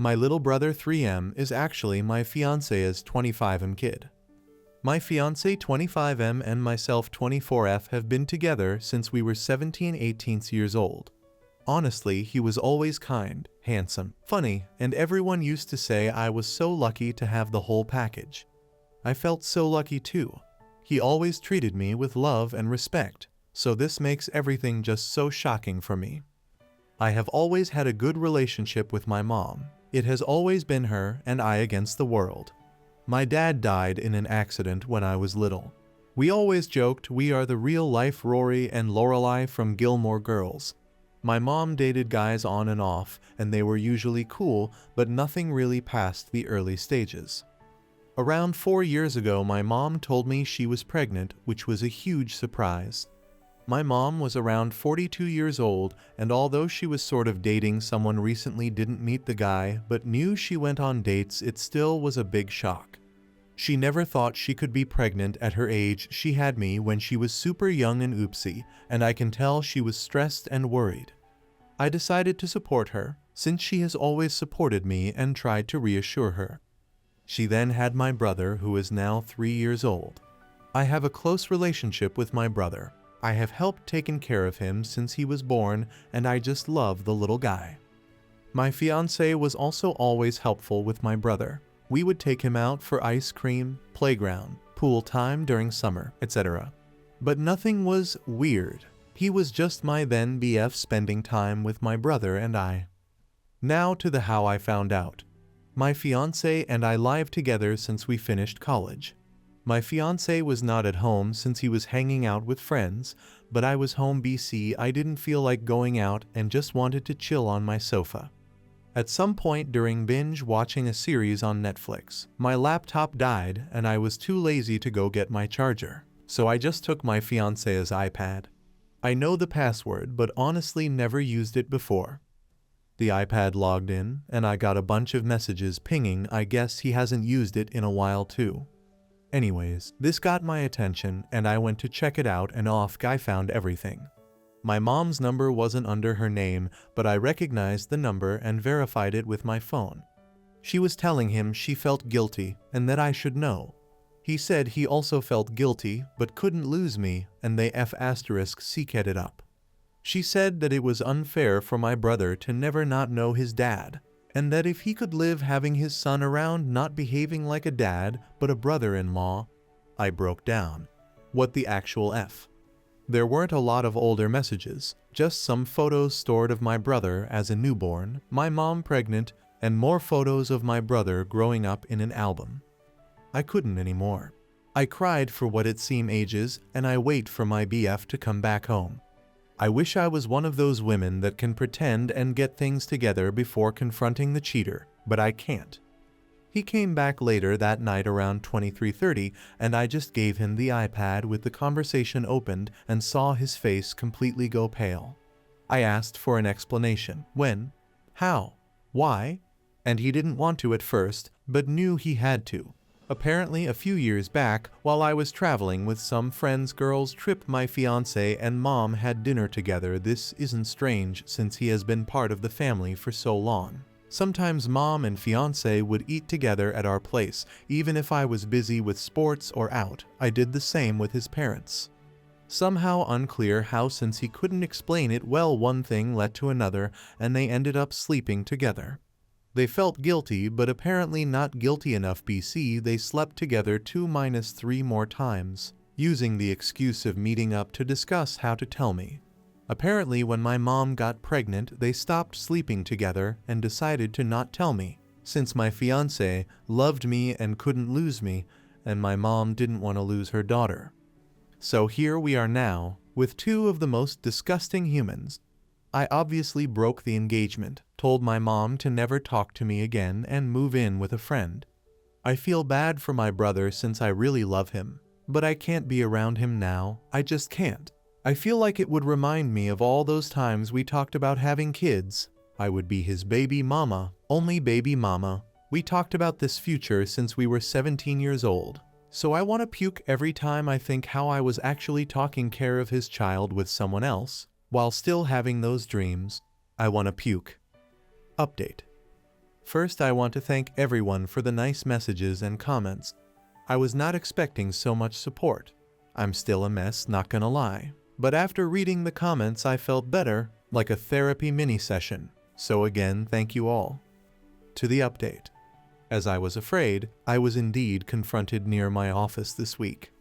My little brother 3M is actually my fiance's 25M kid. My fiance 25M and myself 24F have been together since we were 17-18 years old. Honestly, he was always kind, handsome, funny, and everyone used to say I was so lucky to have the whole package. I felt so lucky too. He always treated me with love and respect, so this makes everything just so shocking for me. I have always had a good relationship with my mom. It has always been her and I against the world. My dad died in an accident when I was little. We always joked we are the real-life Rory and Lorelai from Gilmore Girls. My mom dated guys on and off, and they were usually cool, but nothing really past the early stages. Around 4 years ago, my mom told me she was pregnant, which was a huge surprise. My mom was around 42 years old, and although she was sort of dating someone recently, didn't meet the guy, but knew she went on dates, it still was a big shock. She never thought she could be pregnant at her age. She had me when she was super young and oopsie, and I can tell she was stressed and worried. I decided to support her, since she has always supported me, and tried to reassure her. She then had my brother, who is now 3 years old. I have a close relationship with my brother. I have helped taken care of him since he was born, and I just love the little guy. My fiancé was also always helpful with my brother. We would take him out for ice cream, playground, pool time during summer, etc. But nothing was weird. He was just my then BF, spending time with my brother and I. Now to the how I found out. My fiancé and I lived together since we finished college. My fiancé was not at home since he was hanging out with friends, but I was home BC. I didn't feel like going out and just wanted to chill on my sofa. At some point during binge watching a series on Netflix, my laptop died and I was too lazy to go get my charger, so I just took my fiancé's iPad. I know the password, but honestly never used it before. The iPad logged in, and I got a bunch of messages pinging. I guess he hasn't used it in a while too. Anyways, this got my attention and I went to check it out, and I found everything. My mom's number wasn't under her name, but I recognized the number and verified it with my phone. She was telling him she felt guilty and that I should know. He said he also felt guilty but couldn't lose me, and they seeked it up. She said that it was unfair for my brother to never not know his dad, and that if he could live having his son around not behaving like a dad but a brother-in-law. I broke down. What the actual F? There weren't a lot of older messages, just some photos stored of my brother as a newborn, my mom pregnant, and more photos of my brother growing up in an album. I couldn't anymore. I cried for what it seemed ages, and I wait for my BF to come back home. I wish I was one of those women that can pretend and get things together before confronting the cheater, but I can't. He came back later that night around 23:30, and I just gave him the iPad with the conversation opened and saw his face completely go pale. I asked for an explanation. When? How? Why? And he didn't want to at first, but knew he had to. Apparently a few years back, while I was traveling with some friends' girls trip, my fiancé and mom had dinner together. This isn't strange since he has been part of the family for so long. Sometimes mom and fiancé would eat together at our place, even if I was busy with sports or out. I did the same with his parents. Somehow unclear how, since he couldn't explain it well, one thing led to another, and they ended up sleeping together. They felt guilty, but apparently not guilty enough. They slept together 2-3 more times, using the excuse of meeting up to discuss how to tell me. Apparently when my mom got pregnant, they stopped sleeping together and decided to not tell me, since my fiancé loved me and couldn't lose me, and my mom didn't want to lose her daughter. So here we are now, with two of the most disgusting humans. I obviously broke the engagement, told my mom to never talk to me again, and move in with a friend. I feel bad for my brother since I really love him, but I can't be around him now. I just can't. I feel like it would remind me of all those times we talked about having kids. I would be his baby mama, only baby mama. We talked about this future since we were 17 years old. So I want to puke every time I think how I was actually taking care of his child with someone else, while still having those dreams. I want to puke. Update. First, I want to thank everyone for the nice messages and comments. I was not expecting so much support. I'm still a mess, not gonna lie. But after reading the comments, I felt better, like a therapy mini session. So again, thank you all. To the update. As I was afraid, I was indeed confronted near my office this week.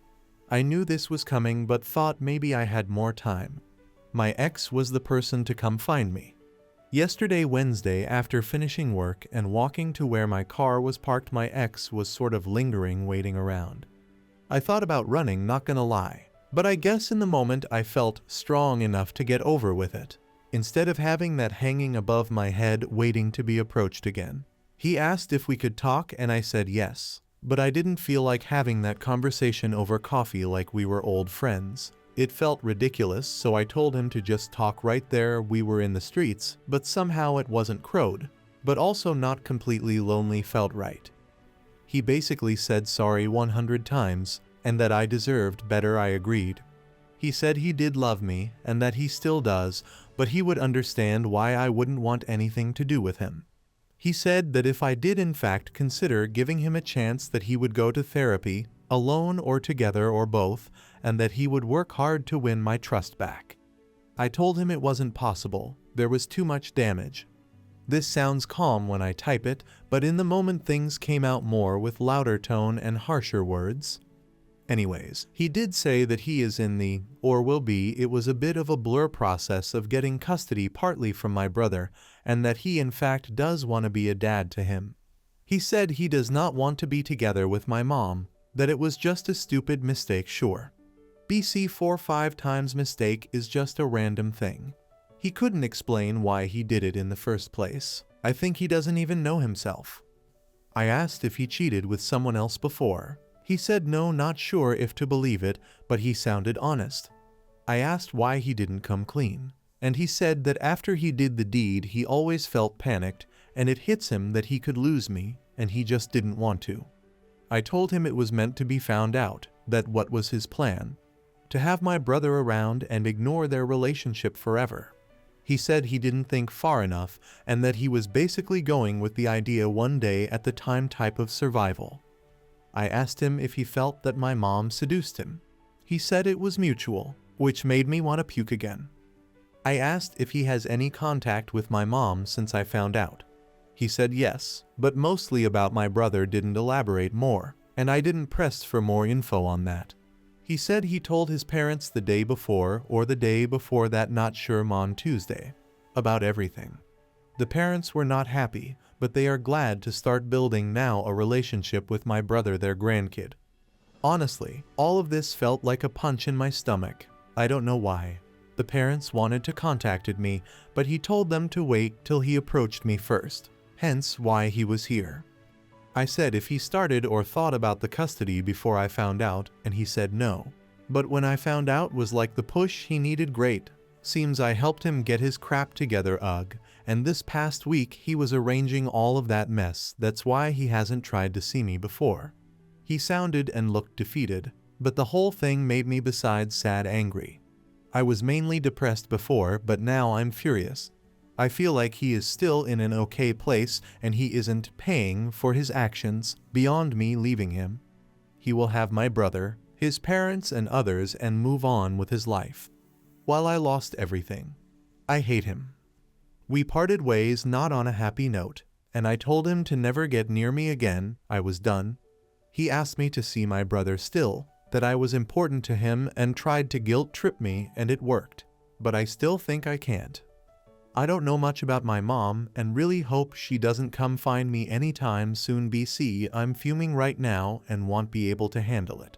I knew this was coming but thought maybe I had more time. My ex was the person to come find me. Yesterday, Wednesday, after finishing work and walking to where my car was parked, my ex was sort of lingering, waiting around. I thought about running, not gonna lie, but I guess in the moment I felt strong enough to get over with it, instead of having that hanging above my head waiting to be approached again. He asked if we could talk and I said yes, but I didn't feel like having that conversation over coffee like we were old friends. It felt ridiculous, so I told him to just talk right there. We were in the streets, but somehow it wasn't crowded, but also not completely lonely, felt right. He basically said sorry 100 times, and that I deserved better. I agreed. He said he did love me, and that he still does, but he would understand why I wouldn't want anything to do with him. He said that if I did in fact consider giving him a chance, that he would go to therapy, alone or together or both, and that he would work hard to win my trust back. I told him it wasn't possible, there was too much damage. This sounds calm when I type it, but in the moment things came out more with louder tone and harsher words. Anyways, he did say that he is in the, or will be, it was a bit of a blur, process of getting custody partly from my brother, and that he in fact does want to be a dad to him. He said he does not want to be together with my mom, that it was just a stupid mistake. Sure. BC 4-5 times mistake is just a random thing. He couldn't explain why he did it in the first place. I think he doesn't even know himself. I asked if he cheated with someone else before. He said no, not sure if to believe it, but he sounded honest. I asked why he didn't come clean, and he said that after he did the deed he always felt panicked, and it hits him that he could lose me, and he just didn't want to. I told him it was meant to be found out, that what was his plan? To have my brother around and ignore their relationship forever. He said he didn't think far enough, and that he was basically going with the idea one day at the time type of survival. I asked him if he felt that my mom seduced him. He said it was mutual, which made me want to puke again. I asked if he has any contact with my mom since I found out. He said yes, but mostly about my brother, didn't elaborate more, and I didn't press for more info on that. He said he told his parents the day before or the day before that, not sure, on Tuesday, about everything. The parents were not happy, but they are glad to start building now a relationship with my brother, their grandkid. Honestly, all of this felt like a punch in my stomach. I don't know why. The parents wanted to contact me, but he told them to wait till he approached me first, hence why he was here. I said if he started or thought about the custody before I found out, and he said no. But when I found out was like the push he needed. Great. Seems I helped him get his crap together, and this past week he was arranging all of that mess. That's why he hasn't tried to see me before. He sounded and looked defeated, but the whole thing made me besides sad angry. I was mainly depressed before, but now I'm furious. I feel like he is still in an okay place and he isn't paying for his actions beyond me leaving him. He will have my brother, his parents and others and move on with his life. While I lost everything. I hate him. We parted ways not on a happy note, and I told him to never get near me again. I was done. He asked me to see my brother still, that I was important to him, and tried to guilt trip me, and it worked. But I still think I can't. I don't know much about my mom and really hope she doesn't come find me anytime soon. BC, I'm fuming right now and won't be able to handle it.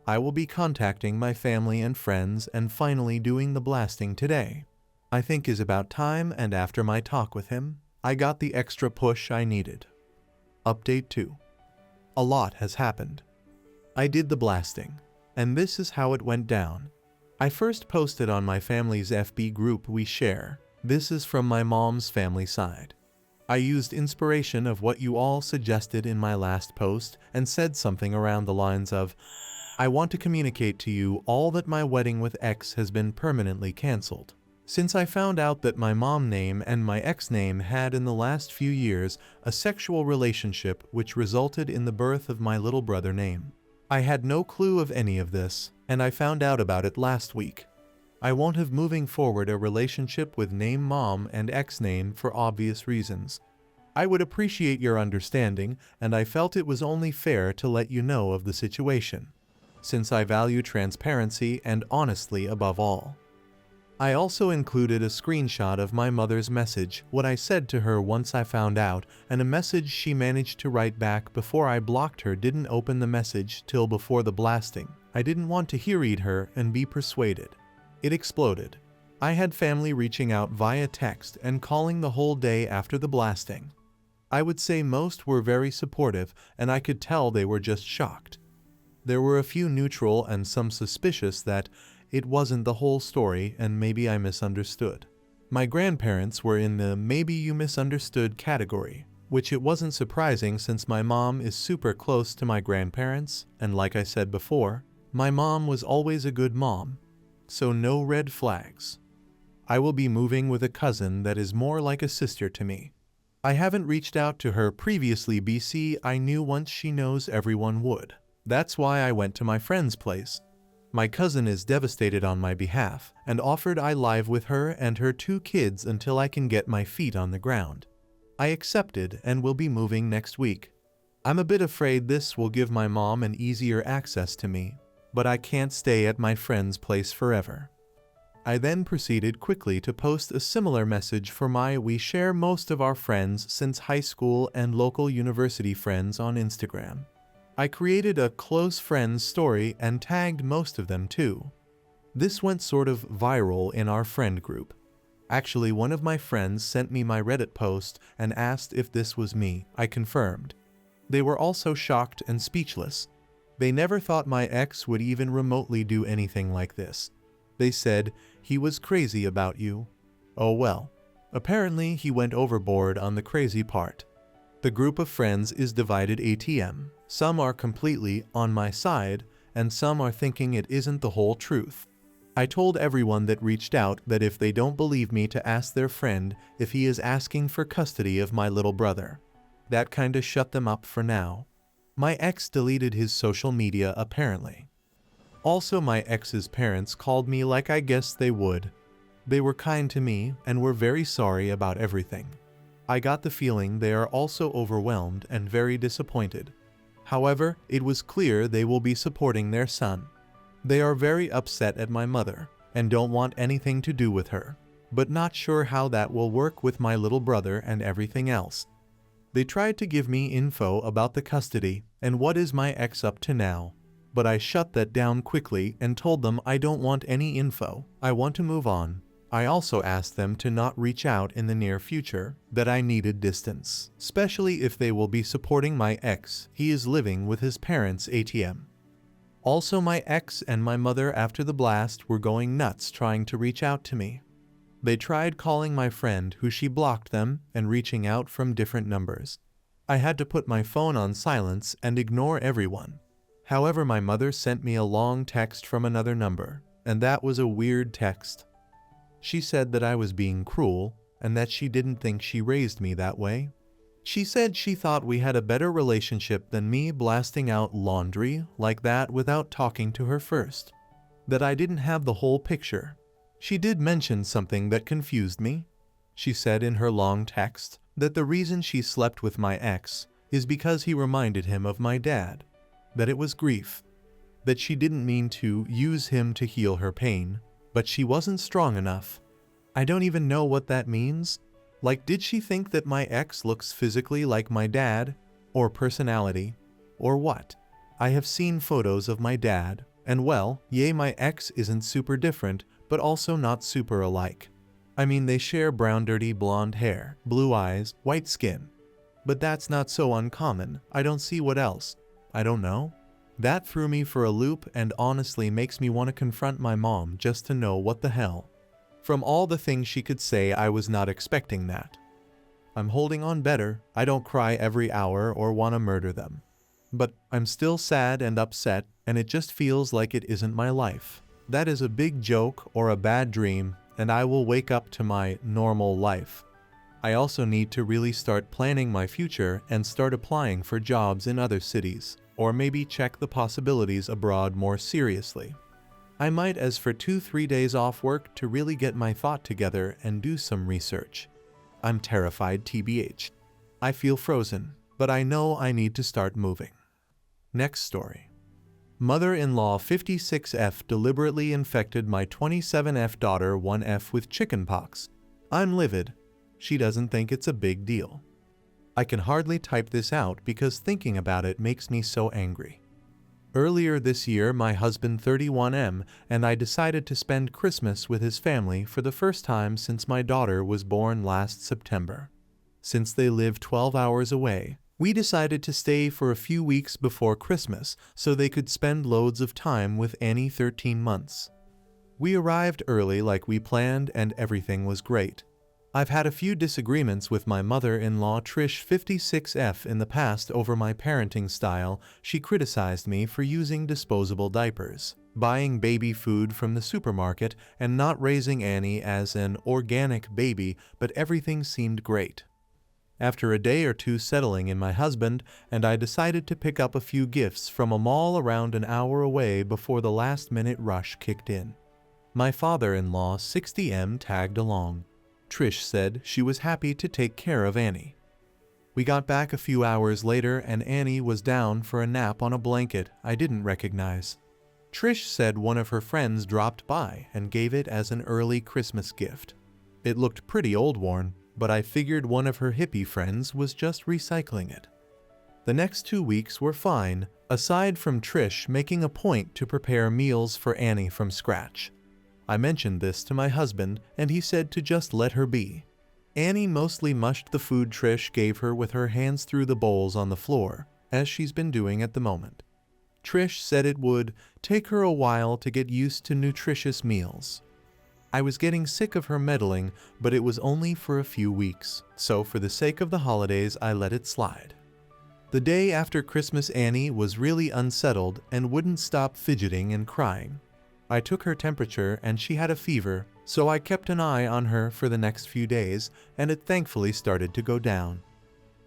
I will be contacting my family and friends and finally doing the blasting today. I think is about time, and after my talk with him, I got the extra push I needed. Update 2. A lot has happened. I did the blasting, and this is how it went down. I first posted on my family's FB group we share. This is from my mom's family side. I used inspiration of what you all suggested in my last post and said something around the lines of, I want to communicate to you all that my wedding with X has been permanently cancelled. Since I found out that my mom name and my ex name had in the last few years a sexual relationship which resulted in the birth of my little brother name. I had no clue of any of this, and I found out about it last week. I won't have moving forward a relationship with name mom and ex name for obvious reasons. I would appreciate your understanding, and I felt it was only fair to let you know of the situation, since I value transparency and honesty above all. I also included a screenshot of my mother's message, what I said to her once I found out, and a message she managed to write back before I blocked her. Didn't open the message till before the blasting. I didn't want to read her and be persuaded. It exploded. I had family reaching out via text and calling the whole day after the blasting. I would say most were very supportive, and I could tell they were just shocked. There were a few neutral and some suspicious that it wasn't the whole story and maybe I misunderstood. My grandparents were in the maybe you misunderstood category, which it wasn't surprising since my mom is super close to my grandparents, and like I said before, my mom was always a good mom. So no red flags. I will be moving with a cousin that is more like a sister to me. I haven't reached out to her previously BC. I knew once she knows everyone would. That's why I went to my friend's place. My cousin is devastated on my behalf and offered I live with her and her 2 kids until I can get my feet on the ground. I accepted and will be moving next week. I'm a bit afraid this will give my mom an easier access to me, but I can't stay at my friend's place forever. I then proceeded quickly to post a similar message for my we share most of our friends since high school and local university friends on Instagram. I created a close friends story and tagged most of them too. This went sort of viral in our friend group. Actually, one of my friends sent me my Reddit post and asked if this was me. I confirmed. They were also shocked and speechless. They never thought my ex would even remotely do anything like this. They said, he was crazy about you. Oh well. Apparently he went overboard on the crazy part. The group of friends is divided ATM. Some are completely on my side, and some are thinking it isn't the whole truth. I told everyone that reached out that if they don't believe me to ask their friend if he is asking for custody of my little brother. That kinda shut them up for now. My ex deleted his social media apparently. Also, my ex's parents called me like I guessed they would. They were kind to me and were very sorry about everything. I got the feeling they are also overwhelmed and very disappointed. However, it was clear they will be supporting their son. They are very upset at my mother and don't want anything to do with her, but not sure how that will work with my little brother and everything else. They tried to give me info about the custody and what is my ex up to now. But I shut that down quickly and told them I don't want any info. I want to move on. I also asked them to not reach out in the near future, that I needed distance, especially if they will be supporting my ex. He is living with his parents ATM. Also, my ex and my mother after the blast were going nuts trying to reach out to me. They tried calling my friend who she blocked them and reaching out from different numbers. I had to put my phone on silence and ignore everyone. However, my mother sent me a long text from another number, and that was a weird text. She said that I was being cruel, and that she didn't think she raised me that way. She said she thought we had a better relationship than me blasting out laundry like that without talking to her first. That I didn't have the whole picture. She did mention something that confused me. She said in her long text that the reason she slept with my ex is because he reminded him of my dad. That it was grief. That she didn't mean to use him to heal her pain, but she wasn't strong enough. I don't even know what that means. Like, did she think that my ex looks physically like my dad, or personality, or what? I have seen photos of my dad, and well, yay, my ex isn't super different, but also not super alike. I mean, they share brown dirty blonde hair, blue eyes, white skin. But that's not so uncommon. I don't see what else. I don't know. That threw me for a loop and honestly makes me want to confront my mom just to know what the hell. From all the things she could say, I was not expecting that. I'm holding on better. I don't cry every hour or want to murder them. But I'm still sad and upset, and it just feels like it isn't my life. That is a big joke or a bad dream, and I will wake up to my normal life. I also need to really start planning my future and start applying for jobs in other cities, or maybe check the possibilities abroad more seriously. I might as for 2-3 days off work to really get my thought together and do some research. I'm terrified TBH. I feel frozen, but I know I need to start moving. Next story. Mother-in-law 56F deliberately infected my 27F daughter 1F with chickenpox. I'm livid. She doesn't think it's a big deal. I can hardly type this out because thinking about it makes me so angry. Earlier this year, my husband 31M and I decided to spend Christmas with his family for the first time since my daughter was born last September. Since they live 12 hours away, we decided to stay for a few weeks before Christmas so they could spend loads of time with Annie 13 months. We arrived early like we planned and everything was great. I've had a few disagreements with my mother-in-law Trish 56F in the past over my parenting style. She criticized me for using disposable diapers, buying baby food from the supermarket, and not raising Annie as an organic baby, but everything seemed great. After a day or two settling in my husband, and I decided to pick up a few gifts from a mall around an hour away before the last-minute rush kicked in. My father-in-law 60M tagged along. Trish said she was happy to take care of Annie. We got back a few hours later and Annie was down for a nap on a blanket I didn't recognize. Trish said one of her friends dropped by and gave it as an early Christmas gift. It looked pretty old-worn, but I figured one of her hippie friends was just recycling it. The next 2 weeks were fine, aside from Trish making a point to prepare meals for Annie from scratch. I mentioned this to my husband, and he said to just let her be. Annie mostly mushed the food Trish gave her with her hands through the bowls on the floor, as she's been doing at the moment. Trish said it would take her a while to get used to nutritious meals. I was getting sick of her meddling, but it was only for a few weeks, so for the sake of the holidays I let it slide. The day after Christmas Annie was really unsettled and wouldn't stop fidgeting and crying. I took her temperature and she had a fever, so I kept an eye on her for the next few days, and it thankfully started to go down.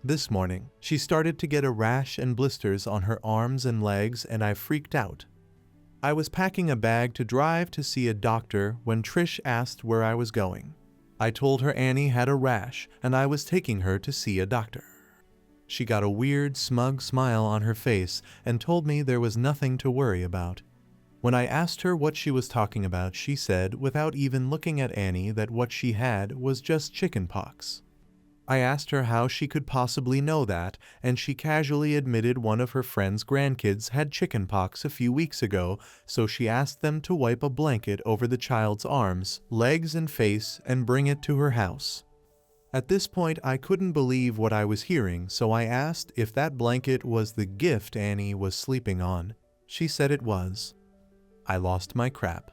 This morning, she started to get a rash and blisters on her arms and legs, and I freaked out. I was packing a bag to drive to see a doctor when Trish asked where I was going. I told her Annie had a rash and I was taking her to see a doctor. She got a weird, smug smile on her face and told me there was nothing to worry about. When I asked her what she was talking about, she said, without even looking at Annie, that what she had was just chickenpox. I asked her how she could possibly know that, and she casually admitted one of her friend's grandkids had chickenpox a few weeks ago, so she asked them to wipe a blanket over the child's arms, legs, and face and bring it to her house. At this point, I couldn't believe what I was hearing, so I asked if that blanket was the gift Annie was sleeping on. She said it was. I lost my crap.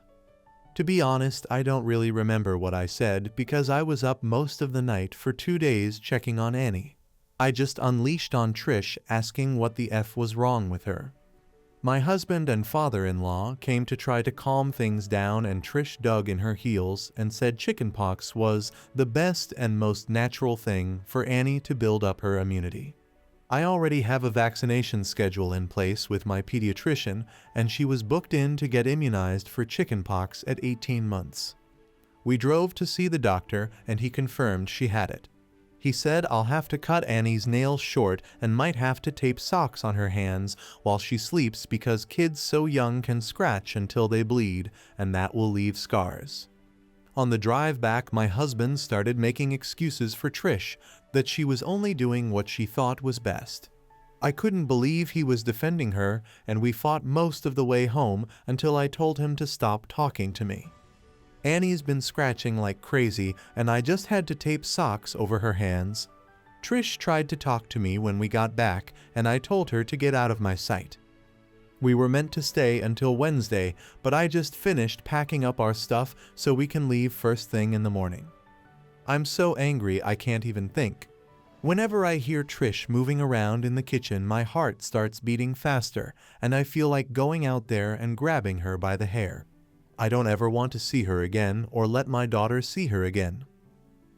To be honest, I don't really remember what I said because I was up most of the night for 2 days checking on Annie. I just unleashed on Trish asking what the F was wrong with her. My husband and father-in-law came to try to calm things down, and Trish dug in her heels and said chickenpox was the best and most natural thing for Annie to build up her immunity. I already have a vaccination schedule in place with my pediatrician, and she was booked in to get immunized for chickenpox at 18 months. We drove to see the doctor, and he confirmed she had it. He said I'll have to cut Annie's nails short and might have to tape socks on her hands while she sleeps because kids so young can scratch until they bleed, and that will leave scars. On the drive back, my husband started making excuses for Trish, that she was only doing what she thought was best. I couldn't believe he was defending her, and we fought most of the way home until I told him to stop talking to me. Annie's been scratching like crazy, and I just had to tape socks over her hands. Trish tried to talk to me when we got back, and I told her to get out of my sight. We were meant to stay until Wednesday, but I just finished packing up our stuff so we can leave first thing in the morning. I'm so angry I can't even think. Whenever I hear Trish moving around in the kitchen, my heart starts beating faster, and I feel like going out there and grabbing her by the hair. I don't ever want to see her again or let my daughter see her again.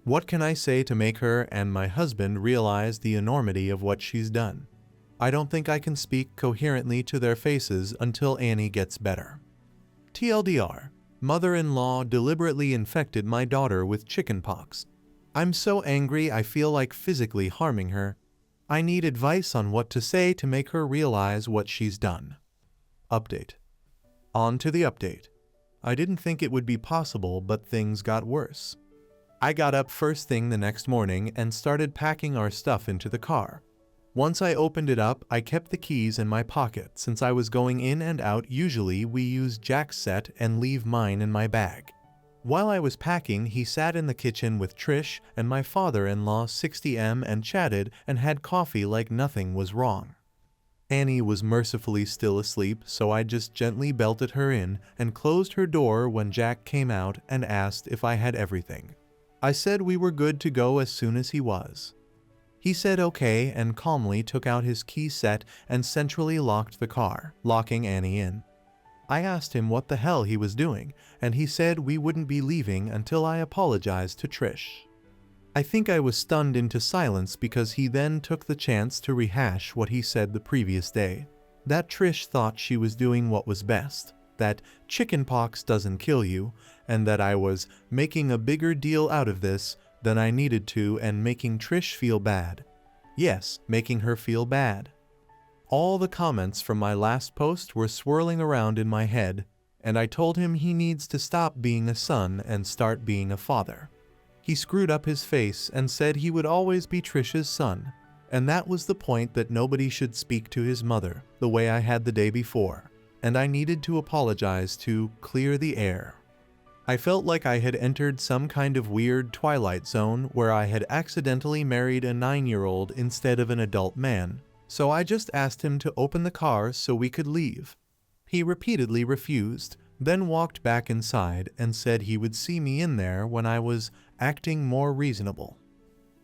What can I say to make her and my husband realize the enormity of what she's done? I don't think I can speak coherently to their faces until Annie gets better. TLDR, mother-in-law deliberately infected my daughter with chickenpox. I'm so angry I feel like physically harming her. I need advice on what to say to make her realize what she's done. Update. On to the update. I didn't think it would be possible, but things got worse. I got up first thing the next morning and started packing our stuff into the car. Once I opened it up, I kept the keys in my pocket since I was going in and out. Usually we use Jack's set and leave mine in my bag. While I was packing, he sat in the kitchen with Trish and my father-in-law 60M and chatted and had coffee like nothing was wrong. Annie was mercifully still asleep, so I just gently belted her in and closed her door when Jack came out and asked if I had everything. I said we were good to go as soon as he was. He said okay and calmly took out his key set and centrally locked the car, locking Annie in. I asked him what the hell he was doing, and he said we wouldn't be leaving until I apologized to Trish. I think I was stunned into silence because he then took the chance to rehash what he said the previous day. That Trish thought she was doing what was best, that chickenpox doesn't kill you, and that I was making a bigger deal out of this than I needed to and making Trish feel bad. Yes, making her feel bad. All the comments from my last post were swirling around in my head, and I told him he needs to stop being a son and start being a father. He screwed up his face and said he would always be Trish's son, and that was the point, that nobody should speak to his mother the way I had the day before, and I needed to apologize to clear the air. I felt like I had entered some kind of weird twilight zone where I had accidentally married a 9-year-old instead of an adult man, so I just asked him to open the car so we could leave. He repeatedly refused, then walked back inside and said he would see me in there when I was acting more reasonable.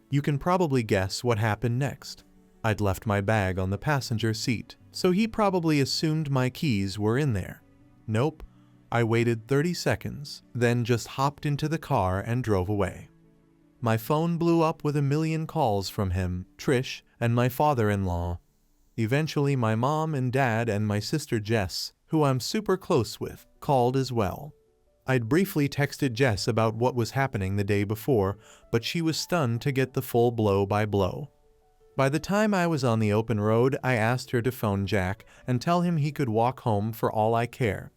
You can probably guess what happened next. I'd left my bag on the passenger seat, so he probably assumed my keys were in there. Nope. I waited 30 seconds, then just hopped into the car and drove away. My phone blew up with a million calls from him, Trish, and my father-in-law. Eventually my mom and dad and my sister Jess, who I'm super close with, called as well. I'd briefly texted Jess about what was happening the day before, but she was stunned to get the full blow-by-blow. By the time I was on the open road, I asked her to phone Jack and tell him he could walk home for all I care.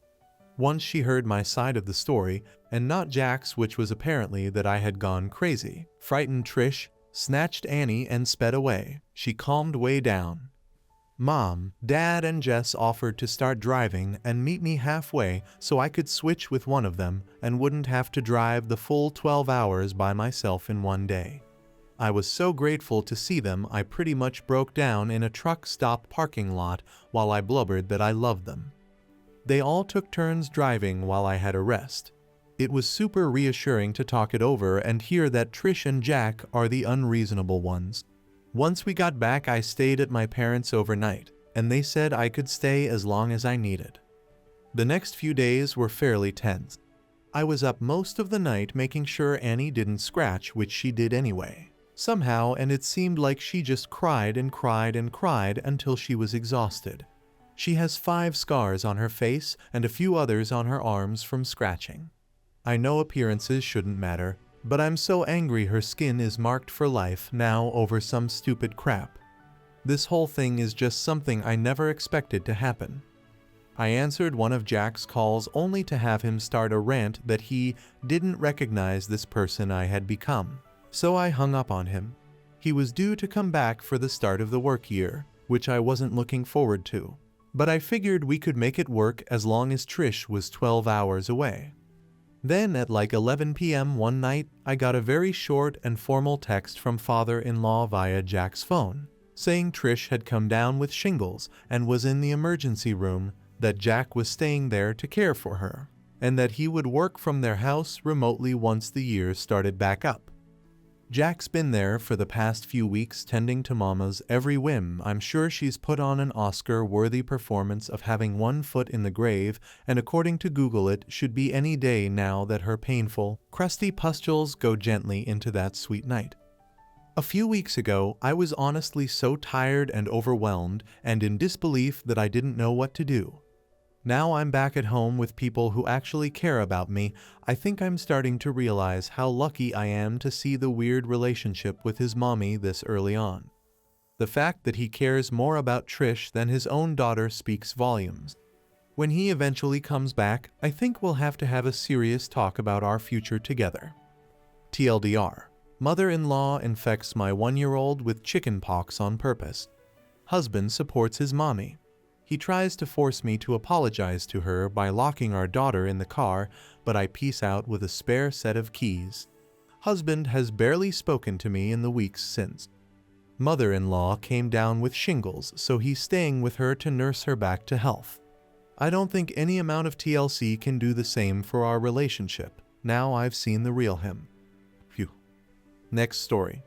Once she heard my side of the story, and not Jack's, which was apparently that I had gone crazy, frightened Trish, snatched Annie and sped away. She calmed way down. Mom, Dad, and Jess offered to start driving and meet me halfway so I could switch with one of them and wouldn't have to drive the full 12 hours by myself in one day. I was so grateful to see them I pretty much broke down in a truck stop parking lot while I blubbered that I loved them. They all took turns driving while I had a rest. It was super reassuring to talk it over and hear that Trish and Jack are the unreasonable ones. Once we got back, I stayed at my parents' overnight, and they said I could stay as long as I needed. The next few days were fairly tense. I was up most of the night making sure Annie didn't scratch, which she did anyway, somehow, and it seemed like she just cried and cried and cried until she was exhausted. She has 5 scars on her face and a few others on her arms from scratching. I know appearances shouldn't matter, but I'm so angry her skin is marked for life now over some stupid crap. This whole thing is just something I never expected to happen. I answered one of Jack's calls only to have him start a rant that he didn't recognize this person I had become. So I hung up on him. He was due to come back for the start of the work year, which I wasn't looking forward to. But I figured we could make it work as long as Trish was 12 hours away. Then at like 11 p.m. one night, I got a very short and formal text from father-in-law via Jack's phone, saying Trish had come down with shingles and was in the emergency room, that Jack was staying there to care for her, and that he would work from their house remotely once the year started back up. Jack's been there for the past few weeks tending to Mama's every whim. I'm sure she's put on an Oscar-worthy performance of having one foot in the grave, and according to Google it should be any day now that her painful, crusty pustules go gently into that sweet night. A few weeks ago, I was honestly so tired and overwhelmed and in disbelief that I didn't know what to do. Now I'm back at home with people who actually care about me. I think I'm starting to realize how lucky I am to see the weird relationship with his mommy this early on. The fact that he cares more about Trish than his own daughter speaks volumes. When he eventually comes back, I think we'll have to have a serious talk about our future together. TLDR: Mother-in-law infects my 1-year-old with chickenpox on purpose. Husband supports his mommy. He tries to force me to apologize to her by locking our daughter in the car, but I peace out with a spare set of keys. Husband has barely spoken to me in the weeks since. Mother-in-law came down with shingles, so he's staying with her to nurse her back to health. I don't think any amount of TLC can do the same for our relationship. Now I've seen the real him. Phew. Next story.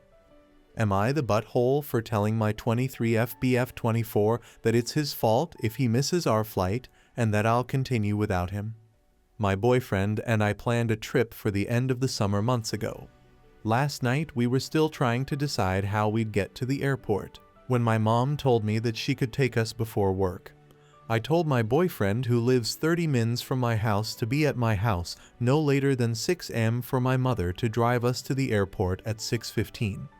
Am I the butthole for telling my 23F BF24 that it's his fault if he misses our flight and that I'll continue without him? My boyfriend and I planned a trip for the end of the summer months ago. Last night we were still trying to decide how we'd get to the airport when my mom told me that she could take us before work. I told my boyfriend, who lives 30 minutes from my house, to be at my house no later than 6 a.m. for my mother to drive us to the airport at 6:15.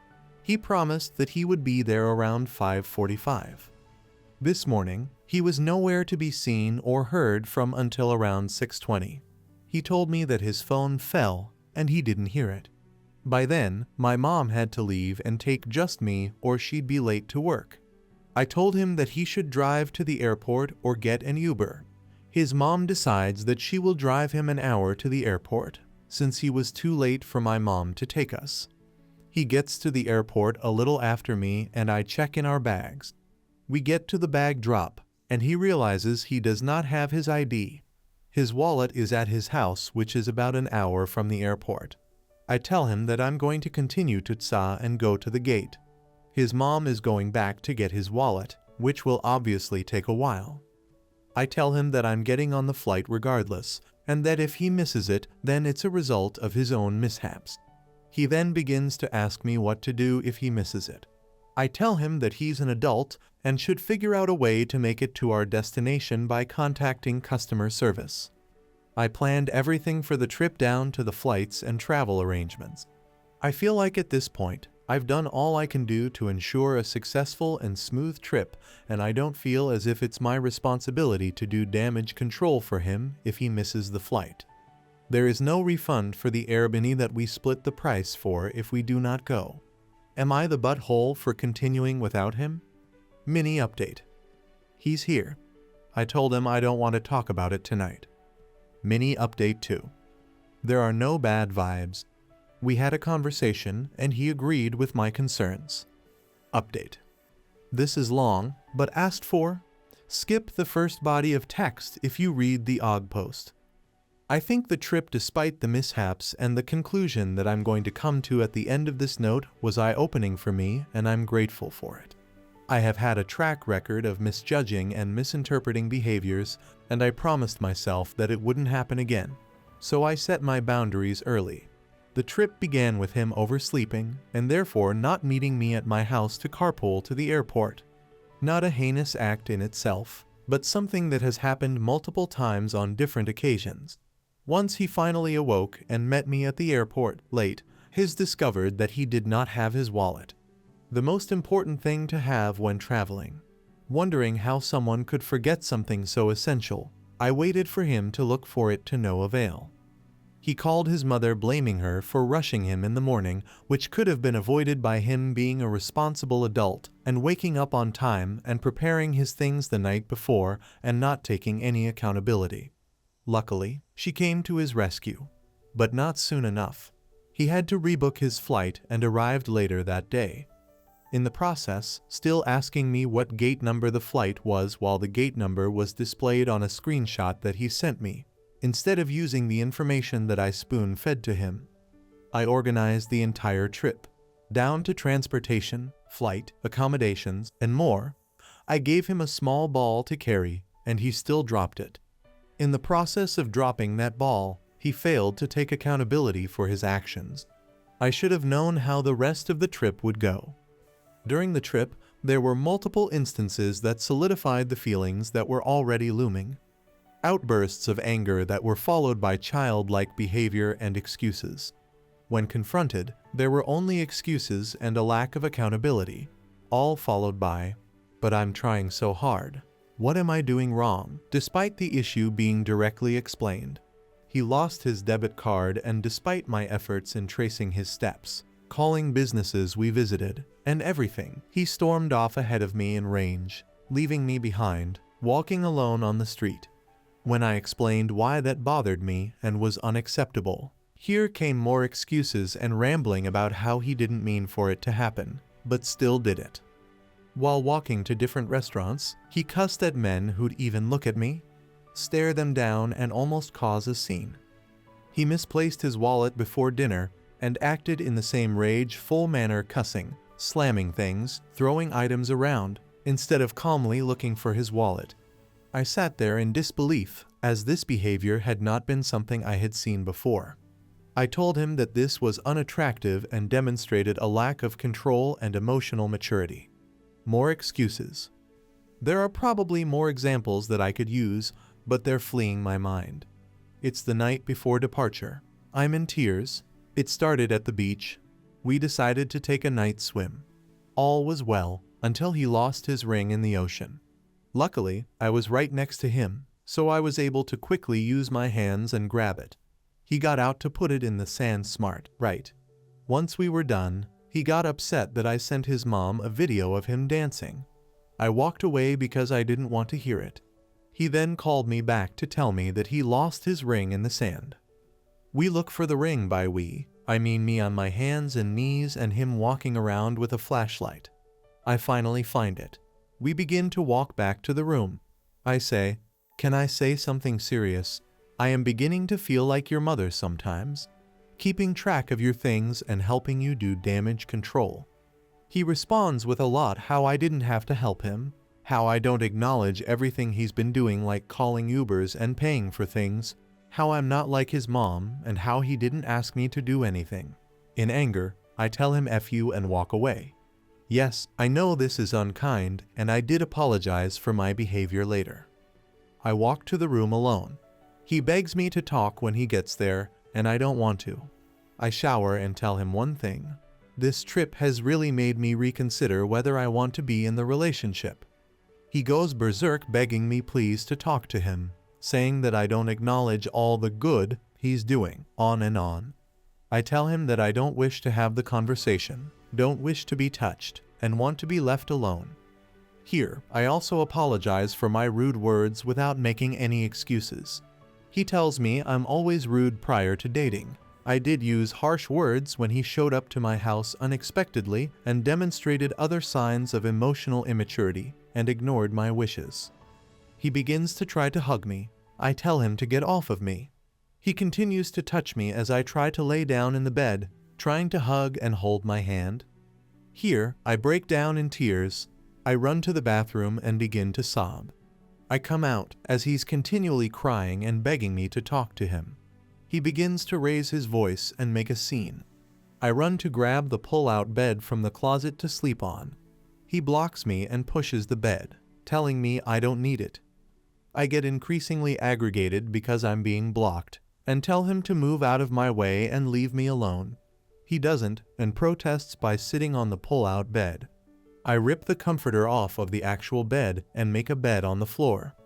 He promised that he would be there around 5:45. This morning, he was nowhere to be seen or heard from until around 6:20. He told me that his phone fell and he didn't hear it. By then, my mom had to leave and take just me or she'd be late to work. I told him that he should drive to the airport or get an Uber. His mom decides that she will drive him an hour to the airport, since he was too late for my mom to take us. He gets to the airport a little after me and I check in our bags. We get to the bag drop and he realizes he does not have his ID. His wallet is at his house, which is about an hour from the airport. I tell him that I'm going to continue to Tsa and go to the gate. His mom is going back to get his wallet, which will obviously take a while. I tell him that I'm getting on the flight regardless, and that if he misses it, then it's a result of his own mishaps. He then begins to ask me what to do if he misses it. I tell him that he's an adult and should figure out a way to make it to our destination by contacting customer service. I planned everything for the trip down to the flights and travel arrangements. I feel like at this point, I've done all I can do to ensure a successful and smooth trip, and I don't feel as if it's my responsibility to do damage control for him if he misses the flight. There is no refund for the Airbnb that we split the price for if we do not go. Am I the butthole for continuing without him? Mini update. He's here. I told him I don't want to talk about it tonight. Mini update 2. There are no bad vibes. We had a conversation and he agreed with my concerns. Update. This is long, but asked for. Skip the first body of text if you read the OG post. I think the trip, despite the mishaps and the conclusion that I'm going to come to at the end of this note, was eye-opening for me, and I'm grateful for it. I have had a track record of misjudging and misinterpreting behaviors, and I promised myself that it wouldn't happen again. So I set my boundaries early. The trip began with him oversleeping, and therefore not meeting me at my house to carpool to the airport. Not a heinous act in itself, but something that has happened multiple times on different occasions. Once he finally awoke and met me at the airport, late, he's discovered that he did not have his wallet. The most important thing to have when traveling. Wondering how someone could forget something so essential, I waited for him to look for it to no avail. He called his mother, blaming her for rushing him in the morning, which could have been avoided by him being a responsible adult and waking up on time and preparing his things the night before and not taking any accountability. Luckily, she came to his rescue, but not soon enough. He had to rebook his flight and arrived later that day. In the process, still asking me what gate number the flight was while the gate number was displayed on a screenshot that he sent me, instead of using the information that I spoon-fed to him. I organized the entire trip, down to transportation, flight, accommodations, and more. I gave him a small ball to carry, and he still dropped it. In the process of dropping that ball, he failed to take accountability for his actions. I should have known how the rest of the trip would go. During the trip, there were multiple instances that solidified the feelings that were already looming. Outbursts of anger that were followed by childlike behavior and excuses. When confronted, there were only excuses and a lack of accountability, all followed by, "But I'm trying so hard. What am I doing wrong?" Despite the issue being directly explained. He lost his debit card, and despite my efforts in tracing his steps, calling businesses we visited, and everything, he stormed off ahead of me in range, leaving me behind, walking alone on the street. When I explained why that bothered me and was unacceptable, here came more excuses and rambling about how he didn't mean for it to happen, but still did it. While walking to different restaurants, he cussed at men who'd even look at me, stare them down, and almost cause a scene. He misplaced his wallet before dinner and acted in the same rageful manner, cussing, slamming things, throwing items around, instead of calmly looking for his wallet. I sat there in disbelief, as this behavior had not been something I had seen before. I told him that this was unattractive and demonstrated a lack of control and emotional maturity. More excuses. There are probably more examples that I could use, but they're fleeing my mind. It's the night before departure. I'm in tears. It started at the beach. We decided to take a night swim. All was well, until he lost his ring in the ocean. Luckily, I was right next to him, so I was able to quickly use my hands and grab it. He got out to put it in the sand smart, right? Once we were done, he got upset that I sent his mom a video of him dancing. I walked away because I didn't want to hear it. He then called me back to tell me that he lost his ring in the sand. We look for the ring. By we, I mean me on my hands and knees and him walking around with a flashlight. I finally find it. We begin to walk back to the room. I say, "Can I say something serious? I am beginning to feel like your mother sometimes, keeping track of your things and helping you do damage control." He responds with a lot how I didn't have to help him, how I don't acknowledge everything he's been doing, like calling Ubers and paying for things, how I'm not like his mom, and how he didn't ask me to do anything. In anger, I tell him "F you" and walk away. Yes, I know this is unkind, and I did apologize for my behavior later. I walk to the room alone. He begs me to talk when he gets there, and I don't want to. I shower and tell him one thing. This trip has really made me reconsider whether I want to be in the relationship. He goes berserk, begging me please to talk to him, saying that I don't acknowledge all the good he's doing, on and on. I tell him that I don't wish to have the conversation, don't wish to be touched, and want to be left alone. Here, I also apologize for my rude words without making any excuses. He tells me I'm always rude prior to dating. I did use harsh words when he showed up to my house unexpectedly and demonstrated other signs of emotional immaturity and ignored my wishes. He begins to try to hug me. I tell him to get off of me. He continues to touch me as I try to lay down in the bed, trying to hug and hold my hand. Here, I break down in tears. I run to the bathroom and begin to sob. I come out as he's continually crying and begging me to talk to him. He begins to raise his voice and make a scene. I run to grab the pull-out bed from the closet to sleep on. He blocks me and pushes the bed, telling me I don't need it. I get increasingly aggravated because I'm being blocked, and tell him to move out of my way and leave me alone. He doesn't, and protests by sitting on the pull-out bed. I rip the comforter off of the actual bed and make a bed on the floor.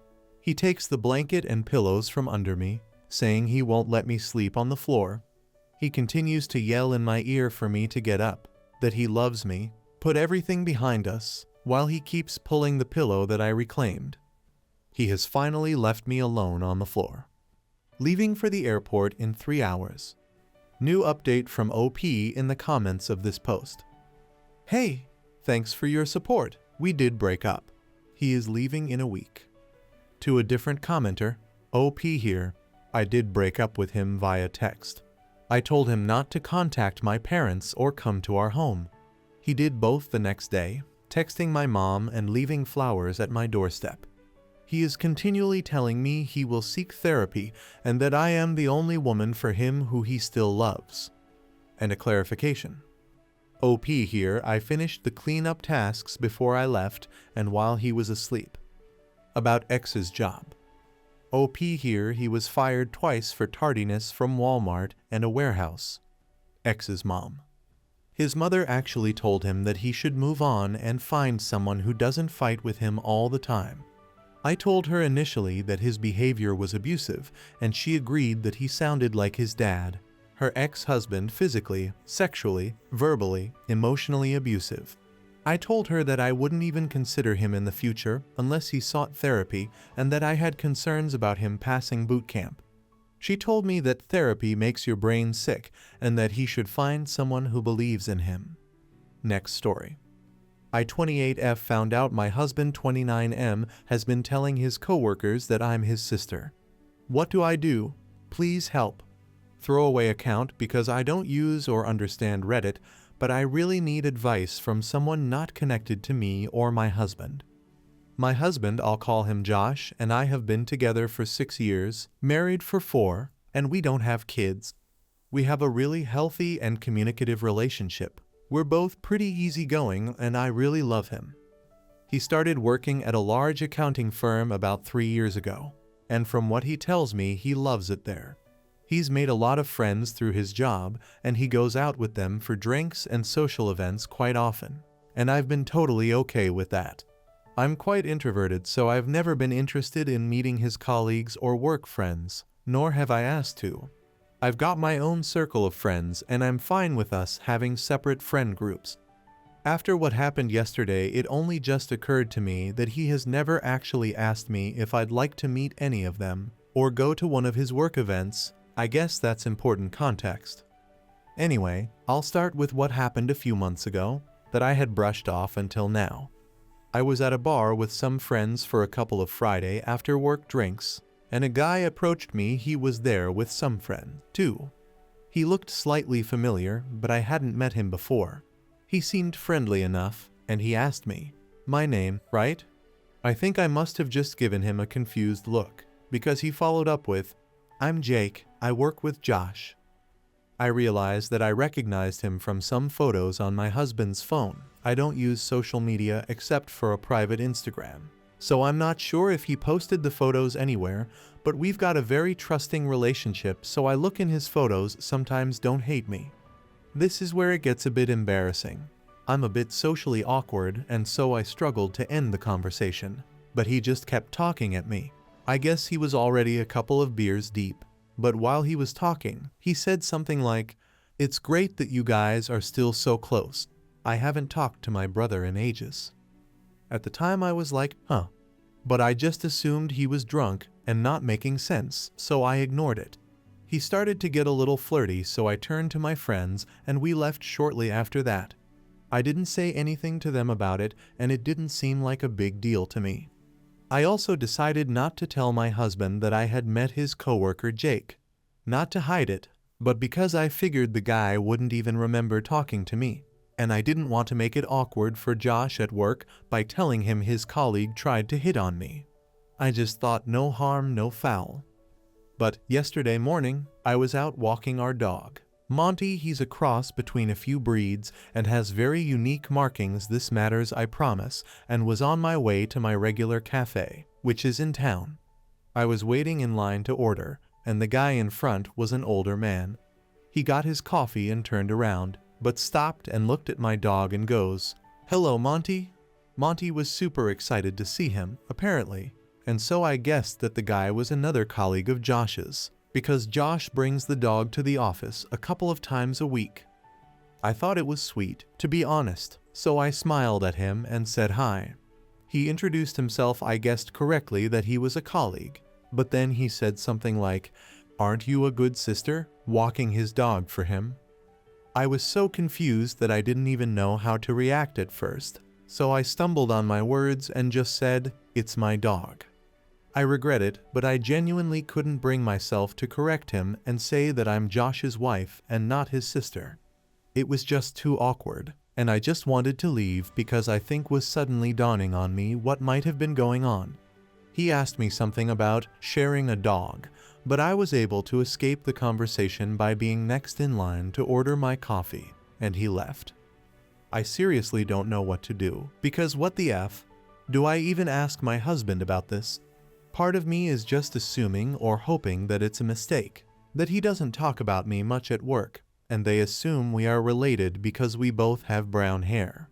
He takes the blanket and pillows from under me, saying he won't let me sleep on the floor. He continues to yell in my ear for me to get up, that he loves me, put everything behind us, while he keeps pulling the pillow that I reclaimed. He has finally left me alone on the floor. Leaving for the airport in 3 hours. New update from OP in the comments of this post. Hey, thanks for your support. We did break up. He is leaving in a week. To a different commenter, OP here. I did break up with him via text. I told him not to contact my parents or come to our home. He did both the next day, texting my mom and leaving flowers at my doorstep. He is continually telling me he will seek therapy and that I am the only woman for him who he still loves. And a clarification. OP here, I finished the cleanup tasks before I left and while he was asleep. About X's job. OP here, he was fired twice for tardiness from Walmart and a warehouse. X's mom. His mother actually told him that he should move on and find someone who doesn't fight with him all the time. I told her initially that his behavior was abusive, and she agreed that he sounded like his dad, her ex-husband, physically, sexually, verbally, emotionally abusive. I told her that I wouldn't even consider him in the future unless he sought therapy and that I had concerns about him passing boot camp. She told me that therapy makes your brain sick and that he should find someone who believes in him. Next story. I 28F found out my husband 29M has been telling his coworkers that I'm his sister. What do I do? Please help. Throwaway account because I don't use or understand Reddit, but I really need advice from someone not connected to me or my husband. My husband, I'll call him Josh, and I have been together for 6 years, married for 4, and we don't have kids. We have a really healthy and communicative relationship. We're both pretty easygoing and I really love him. He started working at a large accounting firm about 3 years ago, and from what he tells me, he loves it there. He's made a lot of friends through his job, and he goes out with them for drinks and social events quite often, and I've been totally okay with that. I'm quite introverted, so I've never been interested in meeting his colleagues or work friends, nor have I asked to. I've got my own circle of friends, and I'm fine with us having separate friend groups. After what happened yesterday, it only just occurred to me that he has never actually asked me if I'd like to meet any of them, or go to one of his work events. I guess that's important context. Anyway, I'll start with what happened a few months ago, that I had brushed off until now. I was at a bar with some friends for a couple of Friday after work drinks, and a guy approached me. He was there with some friend, too. He looked slightly familiar, but I hadn't met him before. He seemed friendly enough, and he asked me, "My name, right?" I think I must have just given him a confused look, because he followed up with, "I'm Jake, I work with Josh." I realized that I recognized him from some photos on my husband's phone. I don't use social media except for a private Instagram, so I'm not sure if he posted the photos anywhere, but we've got a very trusting relationship, so I look in his photos sometimes. Don't hate me. This is where it gets a bit embarrassing. I'm a bit socially awkward, and so I struggled to end the conversation, but he just kept talking at me. I guess he was already a couple of beers deep, but while he was talking, he said something like, "It's great that you guys are still so close. I haven't talked to my brother in ages." At the time I was like, huh. But I just assumed he was drunk and not making sense, so I ignored it. He started to get a little flirty, so I turned to my friends and we left shortly after that. I didn't say anything to them about it, and it didn't seem like a big deal to me. I also decided not to tell my husband that I had met his coworker Jake. Not to hide it, but because I figured the guy wouldn't even remember talking to me, and I didn't want to make it awkward for Josh at work by telling him his colleague tried to hit on me. I just thought no harm, no foul. But yesterday morning, I was out walking our dog. Monty, he's a cross between a few breeds and has very unique markings. This matters, I promise, and was on my way to my regular cafe, which is in town. I was waiting in line to order, and the guy in front was an older man. He got his coffee and turned around, but stopped and looked at my dog and goes, "Hello, Monty." Monty was super excited to see him, apparently, and so I guessed that the guy was another colleague of Josh's, because Josh brings the dog to the office a couple of times a week. I thought it was sweet, to be honest, so I smiled at him and said hi. He introduced himself. I guessed correctly that he was a colleague, but then he said something like, "Aren't you a good sister?" walking his dog for him. I was so confused that I didn't even know how to react at first, so I stumbled on my words and just said, "It's my dog." I regret it, but I genuinely couldn't bring myself to correct him and say that I'm Josh's wife and not his sister. It was just too awkward. and I just wanted to leave because I think was suddenly dawning on me what might have been going on. He asked me something about sharing a dog, but I was able to escape the conversation by being next in line to order my coffee, and he left. I seriously don't know what to do, because what the F? Do I even ask my husband about this? Part of me is just assuming or hoping that it's a mistake, that he doesn't talk about me much at work, and they assume we are related because we both have brown hair.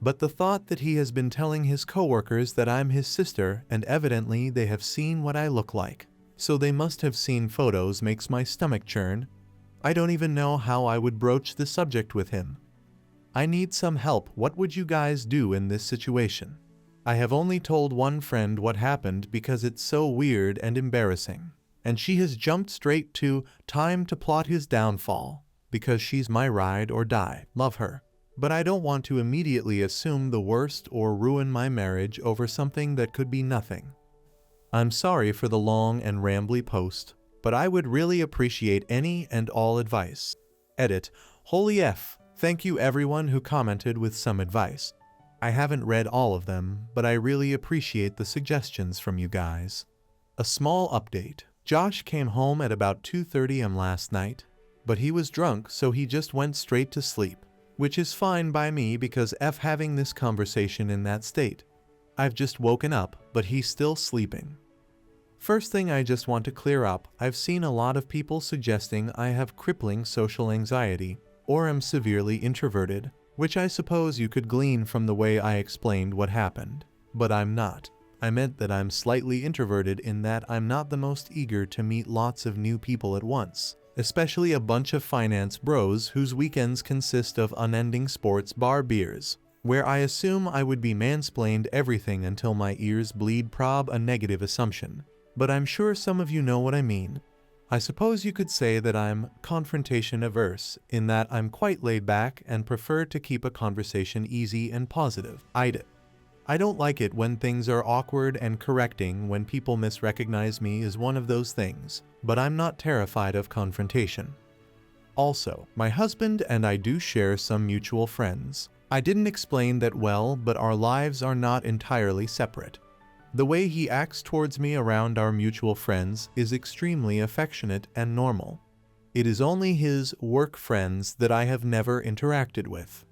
But the thought that he has been telling his coworkers that I'm his sister, and evidently they have seen what I look like, so they must have seen photos, makes my stomach churn. I don't even know how I would broach the subject with him. I need some help. What would you guys do in this situation? I have only told one friend what happened because it's so weird and embarrassing, and she has jumped straight to time to plot his downfall, because she's my ride or die. Love her. But I don't want to immediately assume the worst or ruin my marriage over something that could be nothing. I'm sorry for the long and rambly post, but I would really appreciate any and all advice. Edit. Holy F. Thank you everyone who commented with some advice. I haven't read all of them, but I really appreciate the suggestions from you guys. A small update. Josh came home at about 2:30 am last night, but he was drunk, so he just went straight to sleep, which is fine by me because F having this conversation in that state. I've just woken up, but he's still sleeping. First thing I just want to clear up, I've seen a lot of people suggesting I have crippling social anxiety, or am severely introverted, which I suppose you could glean from the way I explained what happened. But I'm not. I meant that I'm slightly introverted in that I'm not the most eager to meet lots of new people at once, especially a bunch of finance bros whose weekends consist of unending sports bar beers, where I assume I would be mansplained everything until my ears bleed. Prob a negative assumption, but I'm sure some of you know what I mean. I suppose you could say that I'm confrontation averse, in that I'm quite laid back and prefer to keep a conversation easy and positive. I don't like it when things are awkward, and correcting when people misrecognize me is one of those things, but I'm not terrified of confrontation. Also, my husband and I do share some mutual friends. I didn't explain that well, but our lives are not entirely separate. The way he acts towards me around our mutual friends is extremely affectionate and normal. It is only his work friends that I have never interacted with.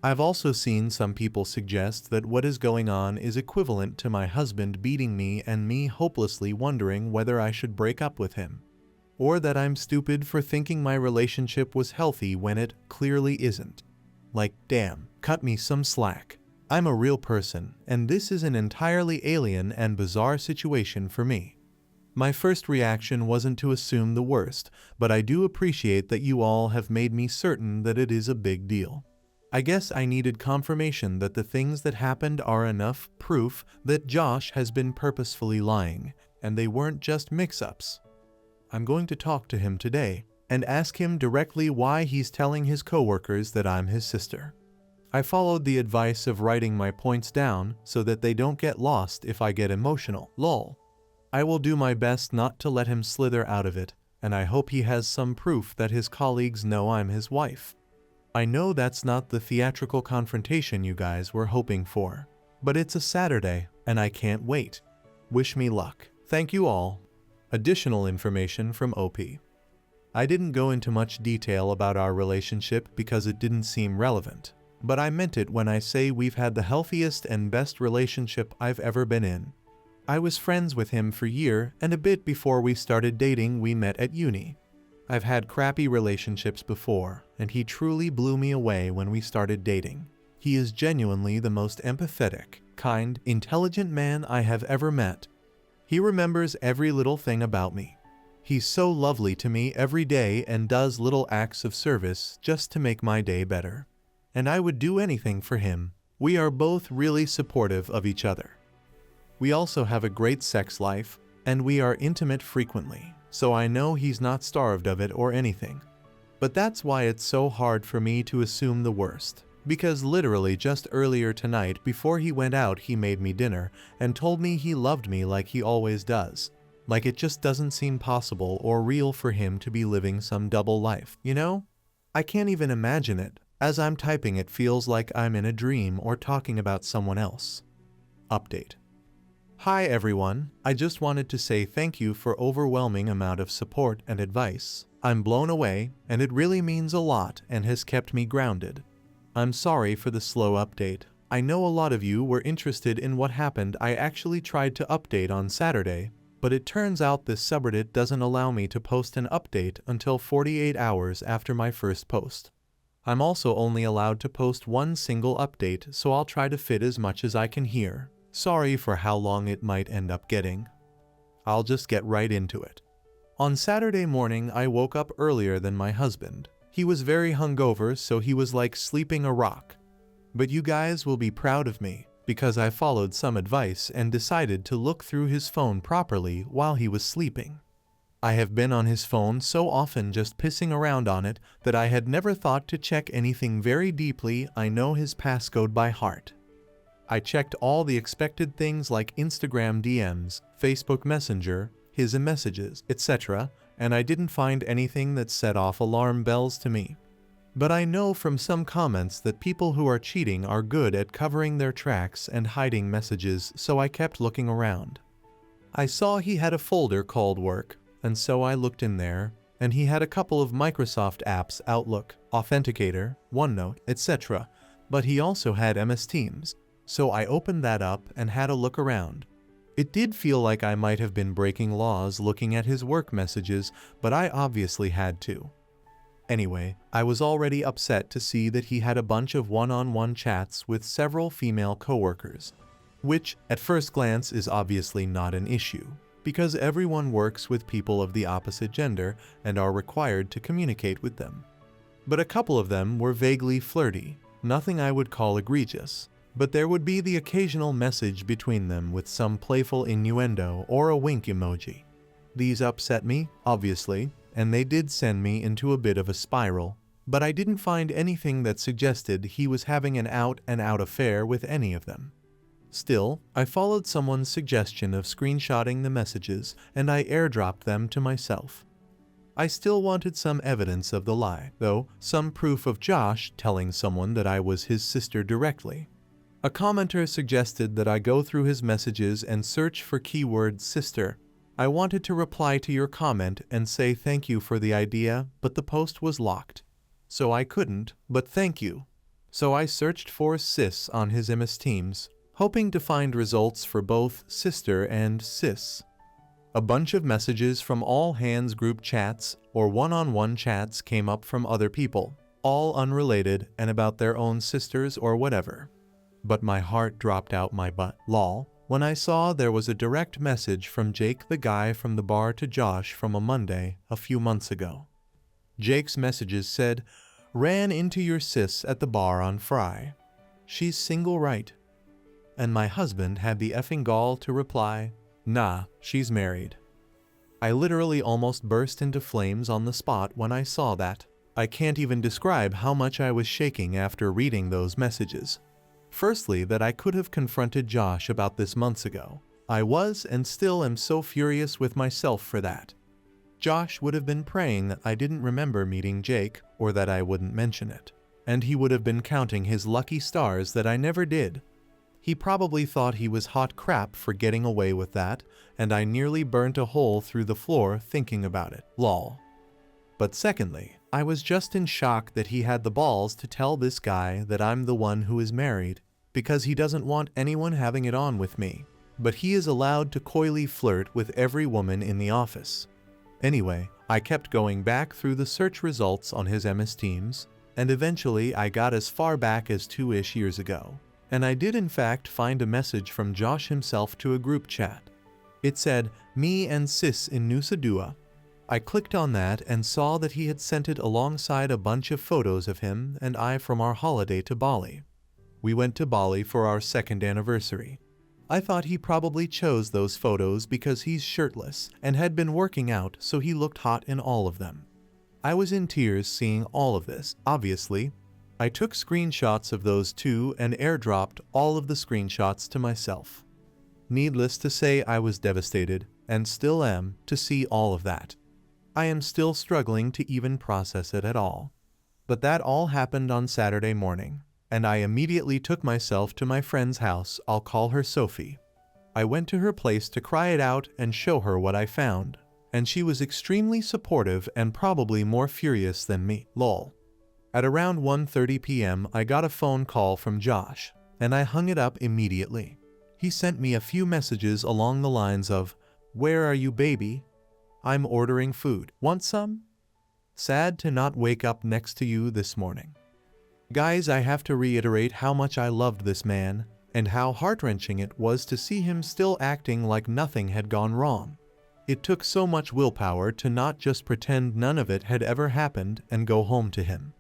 I've also seen some people suggest that what is going on is equivalent to my husband beating me and me hopelessly wondering whether I should break up with him, or that I'm stupid for thinking my relationship was healthy when it clearly isn't. Like, damn, cut me some slack. I'm a real person, and this is an entirely alien and bizarre situation for me. My first reaction wasn't to assume the worst, but I do appreciate that you all have made me certain that it is a big deal. I guess I needed confirmation that the things that happened are enough proof that Josh has been purposefully lying, and they weren't just mix-ups. I'm going to talk to him today and ask him directly why he's telling his coworkers that I'm his sister. I followed the advice of writing my points down so that they don't get lost if I get emotional. Lol. I will do my best not to let him slither out of it, and I hope he has some proof that his colleagues know I'm his wife. I know that's not the theatrical confrontation you guys were hoping for, but it's a Saturday, and I can't wait. Wish me luck. Thank you all. Additional information from OP. I didn't go into much detail about our relationship because it didn't seem relevant, but I meant it when I say we've had the healthiest and best relationship I've ever been in. I was friends with him for a year, and a bit before we started dating we met at uni. I've had crappy relationships before, and he truly blew me away when we started dating. He is genuinely the most empathetic, kind, intelligent man I have ever met. He remembers every little thing about me. He's so lovely to me every day and does little acts of service just to make my day better. And I would do anything for him. We are both really supportive of each other. We also have a great sex life, and we are intimate frequently, so I know he's not starved of it or anything. But that's why it's so hard for me to assume the worst, because literally just earlier tonight before he went out he made me dinner and told me he loved me like he always does. Like it just doesn't seem possible or real for him to be living some double life, you know? I can't even imagine it, As I'm typing, it feels like I'm in a dream or talking about someone else. Update. Hi everyone, I just wanted to say thank you for overwhelming amount of support and advice. I'm blown away, and it really means a lot and has kept me grounded. I'm sorry for the slow update. I know a lot of you were interested in what happened. I actually tried to update on Saturday, but it turns out this subreddit doesn't allow me to post an update until 48 hours after my first post. I'm also only allowed to post one single update, so I'll try to fit as much as I can here. Sorry for how long it might end up getting. I'll just get right into it. On Saturday morning, I woke up earlier than my husband. He was very hungover, so he was like sleeping a rock. But you guys will be proud of me, because I followed some advice and decided to look through his phone properly while he was sleeping. I have been on his phone so often just pissing around on it that I had never thought to check anything very deeply. I know his passcode by heart. I checked all the expected things like Instagram DMs, Facebook Messenger, his messages, etc., and I didn't find anything that set off alarm bells to me. But I know from some comments that people who are cheating are good at covering their tracks and hiding messages, so I kept looking around. I saw he had a folder called Work, and so I looked in there, and he had a couple of Microsoft apps, Outlook, Authenticator, OneNote, etc., but he also had MS Teams. So I opened that up and had a look around. It did feel like I might have been breaking laws looking at his work messages, but I obviously had to. Anyway, I was already upset to see that he had a bunch of one-on-one chats with several female coworkers, which, at first glance, is obviously not an issue, because everyone works with people of the opposite gender and are required to communicate with them. But a couple of them were vaguely flirty, nothing I would call egregious. But there would be the occasional message between them with some playful innuendo or a wink emoji. These upset me, obviously, and they did send me into a bit of a spiral, but I didn't find anything that suggested he was having an out-and-out affair with any of them. Still, I followed someone's suggestion of screenshotting the messages and I airdropped them to myself. I still wanted some evidence of the lie, though, some proof of Josh telling someone that I was his sister directly. A commenter suggested that I go through his messages and search for keyword sister. I wanted to reply to your comment and say thank you for the idea, but the post was locked. So I couldn't, but thank you. So I searched for sis on his MS Teams, hoping to find results for both sister and sis. A bunch of messages from all hands group chats or one-on-one chats came up from other people, all unrelated and about their own sisters or whatever. But my heart dropped out my butt, lol, when I saw there was a direct message from Jake, the guy from the bar, to Josh from a Monday a few months ago. Jake's messages said, "Ran into your sis at the bar on Fry. She's single, right?" And my husband had the effing gall to reply, "Nah, she's married." I literally almost burst into flames on the spot when I saw that. I can't even describe how much I was shaking after reading those messages. Firstly, that I could have confronted Josh about this months ago. I was and still am so furious with myself for that. Josh would have been praying that I didn't remember meeting Jake or that I wouldn't mention it. And he would have been counting his lucky stars that I never did. He probably thought he was hot crap for getting away with that, and I nearly burnt a hole through the floor thinking about it, lol. But secondly, I was just in shock that he had the balls to tell this guy that I'm the one who is married, because he doesn't want anyone having it on with me. But he is allowed to coyly flirt with every woman in the office. Anyway, I kept going back through the search results on his MS Teams, and eventually I got as far back as 2-ish years ago. And I did in fact find a message from Josh himself to a group chat. It said, "Me and sis in Nusa Dua." I clicked on that and saw that he had sent it alongside a bunch of photos of him and I from our holiday to Bali. We went to Bali for our 2nd anniversary. I thought he probably chose those photos because he's shirtless and had been working out, so he looked hot in all of them. I was in tears seeing all of this, obviously. I took screenshots of those too and airdropped all of the screenshots to myself. Needless to say, I was devastated, and still am, to see all of that. I am still struggling to even process it at all. But that all happened on Saturday morning, and I immediately took myself to my friend's house. I'll call her Sophie. I went to her place to cry it out and show her what I found, and she was extremely supportive and probably more furious than me. Lol. At around 1:30 p.m. I got a phone call from Josh, and I hung it up immediately. He sent me a few messages along the lines of, "Where are you, baby? I'm ordering food. Want some? Sad to not wake up next to you this morning." Guys, I have to reiterate how much I loved this man, and how heart-wrenching it was to see him still acting like nothing had gone wrong. It took so much willpower to not just pretend none of it had ever happened and go home to him.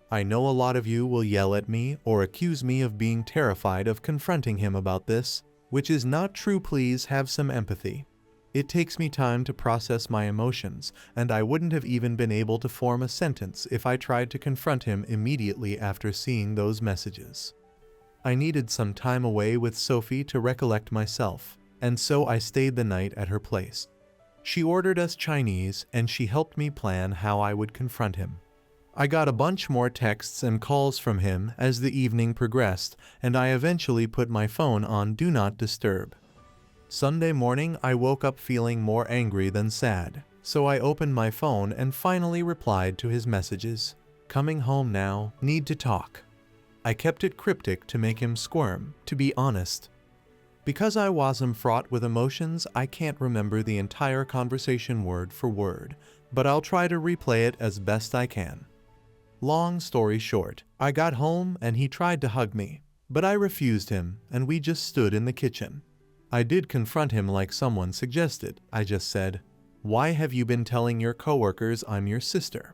I know a lot of you will yell at me or accuse me of being terrified of confronting him about this, which is not true. Please have some empathy. It takes me time to process my emotions, and I wouldn't have even been able to form a sentence if I tried to confront him immediately after seeing those messages. I needed some time away with Sophie to recollect myself, and so I stayed the night at her place. She ordered us Chinese, and she helped me plan how I would confront him. I got a bunch more texts and calls from him as the evening progressed, and I eventually put my phone on Do Not Disturb. Sunday morning, I woke up feeling more angry than sad, so I opened my phone and finally replied to his messages. "Coming home now, need to talk." I kept it cryptic to make him squirm, to be honest. Because I wasn't fraught with emotions, I can't remember the entire conversation word for word, but I'll try to replay it as best I can. Long story short, I got home and he tried to hug me, but I refused him and we just stood in the kitchen. I did confront him like someone suggested. I just said, "Why have you been telling your coworkers I'm your sister?"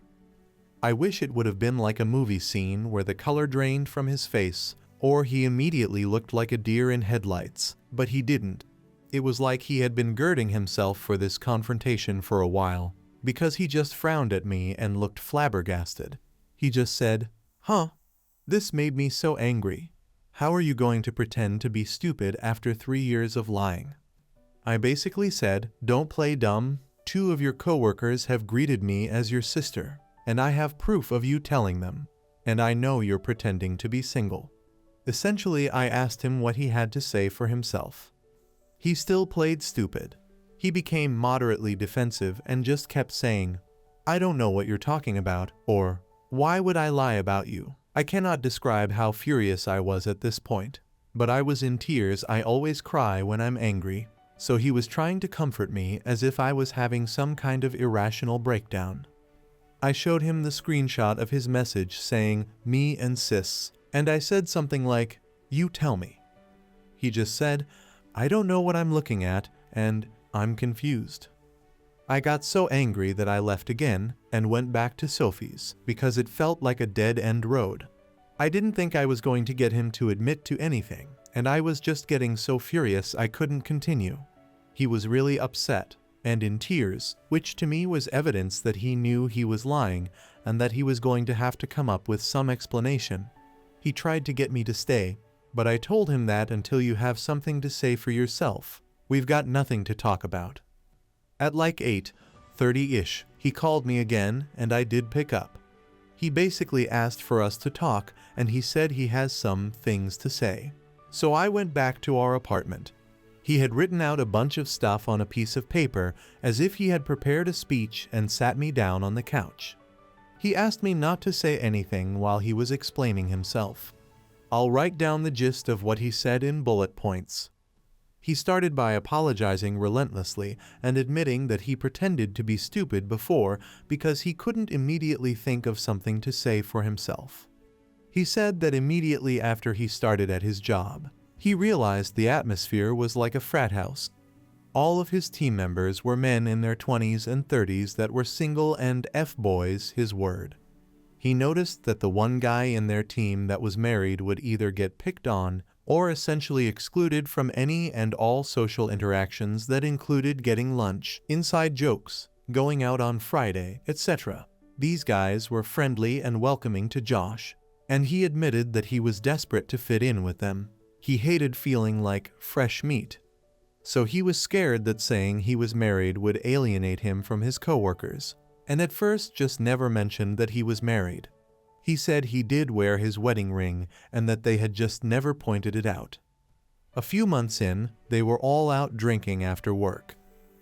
I wish it would have been like a movie scene where the color drained from his face, or he immediately looked like a deer in headlights, but he didn't. It was like he had been girding himself for this confrontation for a while, because he just frowned at me and looked flabbergasted. He just said, "Huh? This made me so angry. How are you going to pretend to be stupid after 3 years of lying?" I basically said, "Don't play dumb. 2 of your coworkers have greeted me as your sister, and I have proof of you telling them, and I know you're pretending to be single." Essentially, I asked him what he had to say for himself. He still played stupid. He became moderately defensive and just kept saying, "I don't know what you're talking about," or "Why would I lie about you?" I cannot describe how furious I was at this point, but I was in tears. I always cry when I'm angry, so he was trying to comfort me as if I was having some kind of irrational breakdown. I showed him the screenshot of his message saying, "Me and sis," and I said something like, "You tell me." He just said, "I don't know what I'm looking at, and I'm confused." I got so angry that I left again and went back to Sophie's because it felt like a dead-end road. I didn't think I was going to get him to admit to anything, and I was just getting so furious I couldn't continue. He was really upset and in tears, which to me was evidence that he knew he was lying and that he was going to have to come up with some explanation. He tried to get me to stay, but I told him that until you have something to say for yourself, we've got nothing to talk about. At like 8:30-ish, he called me again and I did pick up. He basically asked for us to talk and he said he has some things to say. So I went back to our apartment. He had written out a bunch of stuff on a piece of paper as if he had prepared a speech and sat me down on the couch. He asked me not to say anything while he was explaining himself. I'll write down the gist of what he said in bullet points. He started by apologizing relentlessly and admitting that he pretended to be stupid before because he couldn't immediately think of something to say for himself. He said that immediately after he started at his job, he realized the atmosphere was like a frat house. All of his team members were men in their 20s and 30s that were single and F-boys, his word. He noticed that the one guy in their team that was married would either get picked on or essentially excluded from any and all social interactions that included getting lunch, inside jokes, going out on Friday, etc. These guys were friendly and welcoming to Josh, and he admitted that he was desperate to fit in with them. He hated feeling like fresh meat. So he was scared that saying he was married would alienate him from his coworkers, and at first just never mentioned that he was married. He said he did wear his wedding ring and that they had just never pointed it out. A few months in, they were all out drinking after work.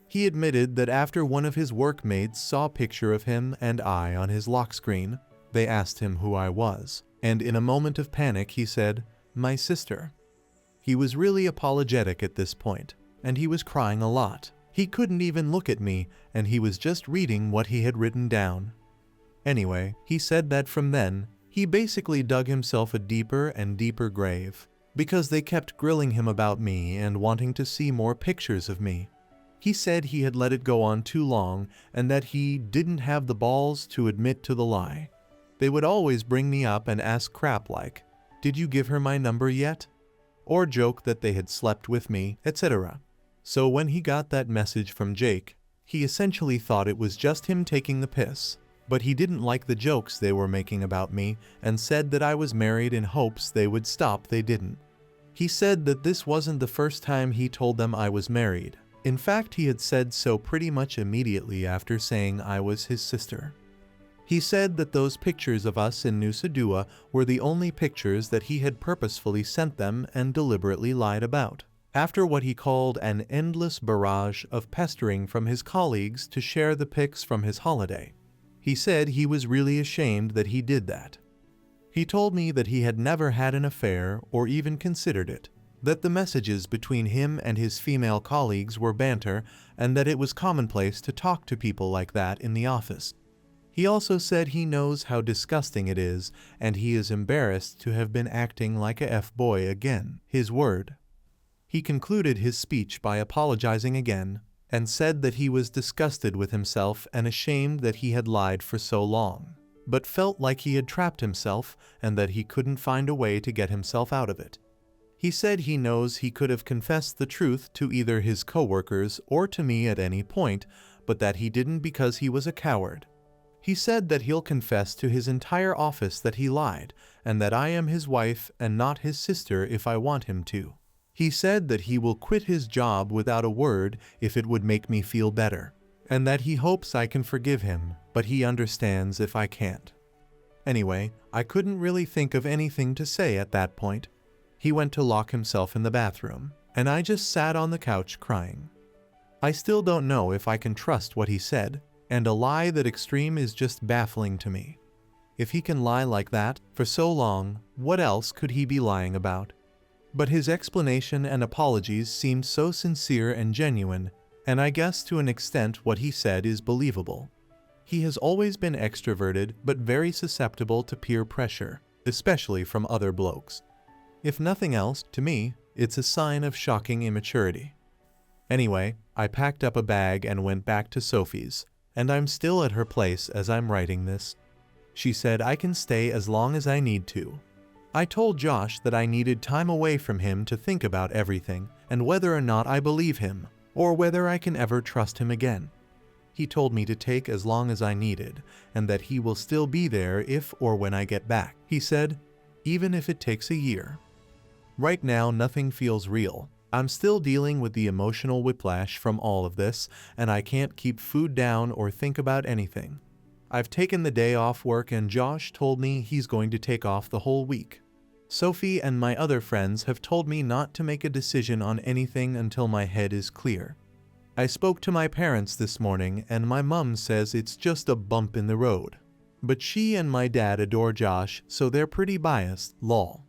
He admitted that after one of his workmates saw a picture of him and I on his lock screen, they asked him who I was, and in a moment of panic he said, "My sister." He was really apologetic at this point, and he was crying a lot. He couldn't even look at me, and he was just reading what he had written down. Anyway, he said that from then, he basically dug himself a deeper and deeper grave, because they kept grilling him about me and wanting to see more pictures of me. He said he had let it go on too long and that he didn't have the balls to admit to the lie. They would always bring me up and ask crap like, "Did you give her my number yet?" Or joke that they had slept with me, etc. So when he got that message from Jake, he essentially thought it was just him taking the piss. But he didn't like the jokes they were making about me and said that I was married in hopes they would stop. They didn't. He said that this wasn't the first time he told them I was married. In fact, he had said so pretty much immediately after saying I was his sister. He said that those pictures of us in Nusa Dua were the only pictures that he had purposefully sent them and deliberately lied about, after what he called an endless barrage of pestering from his colleagues to share the pics from his holiday. He said he was really ashamed that he did that. He told me that he had never had an affair or even considered it, that the messages between him and his female colleagues were banter, and that it was commonplace to talk to people like that in the office. He also said he knows how disgusting it is, and he is embarrassed to have been acting like a F-boy again, his word. He concluded his speech by apologizing again, and said that he was disgusted with himself and ashamed that he had lied for so long, but felt like he had trapped himself and that he couldn't find a way to get himself out of it. He said he knows he could have confessed the truth to either his coworkers or to me at any point, but that he didn't because he was a coward. He said that he'll confess to his entire office that he lied, and that I am his wife and not his sister if I want him to. He said that he will quit his job without a word if it would make me feel better, and that he hopes I can forgive him, but he understands if I can't. Anyway, I couldn't really think of anything to say at that point. He went to lock himself in the bathroom, and I just sat on the couch crying. I still don't know if I can trust what he said, and a lie that extreme is just baffling to me. If he can lie like that for so long, what else could he be lying about? But his explanation and apologies seemed so sincere and genuine, and I guess to an extent what he said is believable. He has always been extroverted but very susceptible to peer pressure, especially from other blokes. If nothing else, to me, it's a sign of shocking immaturity. Anyway, I packed up a bag and went back to Sophie's, and I'm still at her place as I'm writing this. She said I can stay as long as I need to. I told Josh that I needed time away from him to think about everything and whether or not I believe him, or whether I can ever trust him again. He told me to take as long as I needed, and that he will still be there if or when I get back. He said, even if it takes a year. Right now, nothing feels real. I'm still dealing with the emotional whiplash from all of this, and I can't keep food down or think about anything. I've taken the day off work and Josh told me he's going to take off the whole week. Sophie and my other friends have told me not to make a decision on anything until my head is clear. I spoke to my parents this morning and my mum says it's just a bump in the road. But she and my dad adore Josh, so they're pretty biased, lol.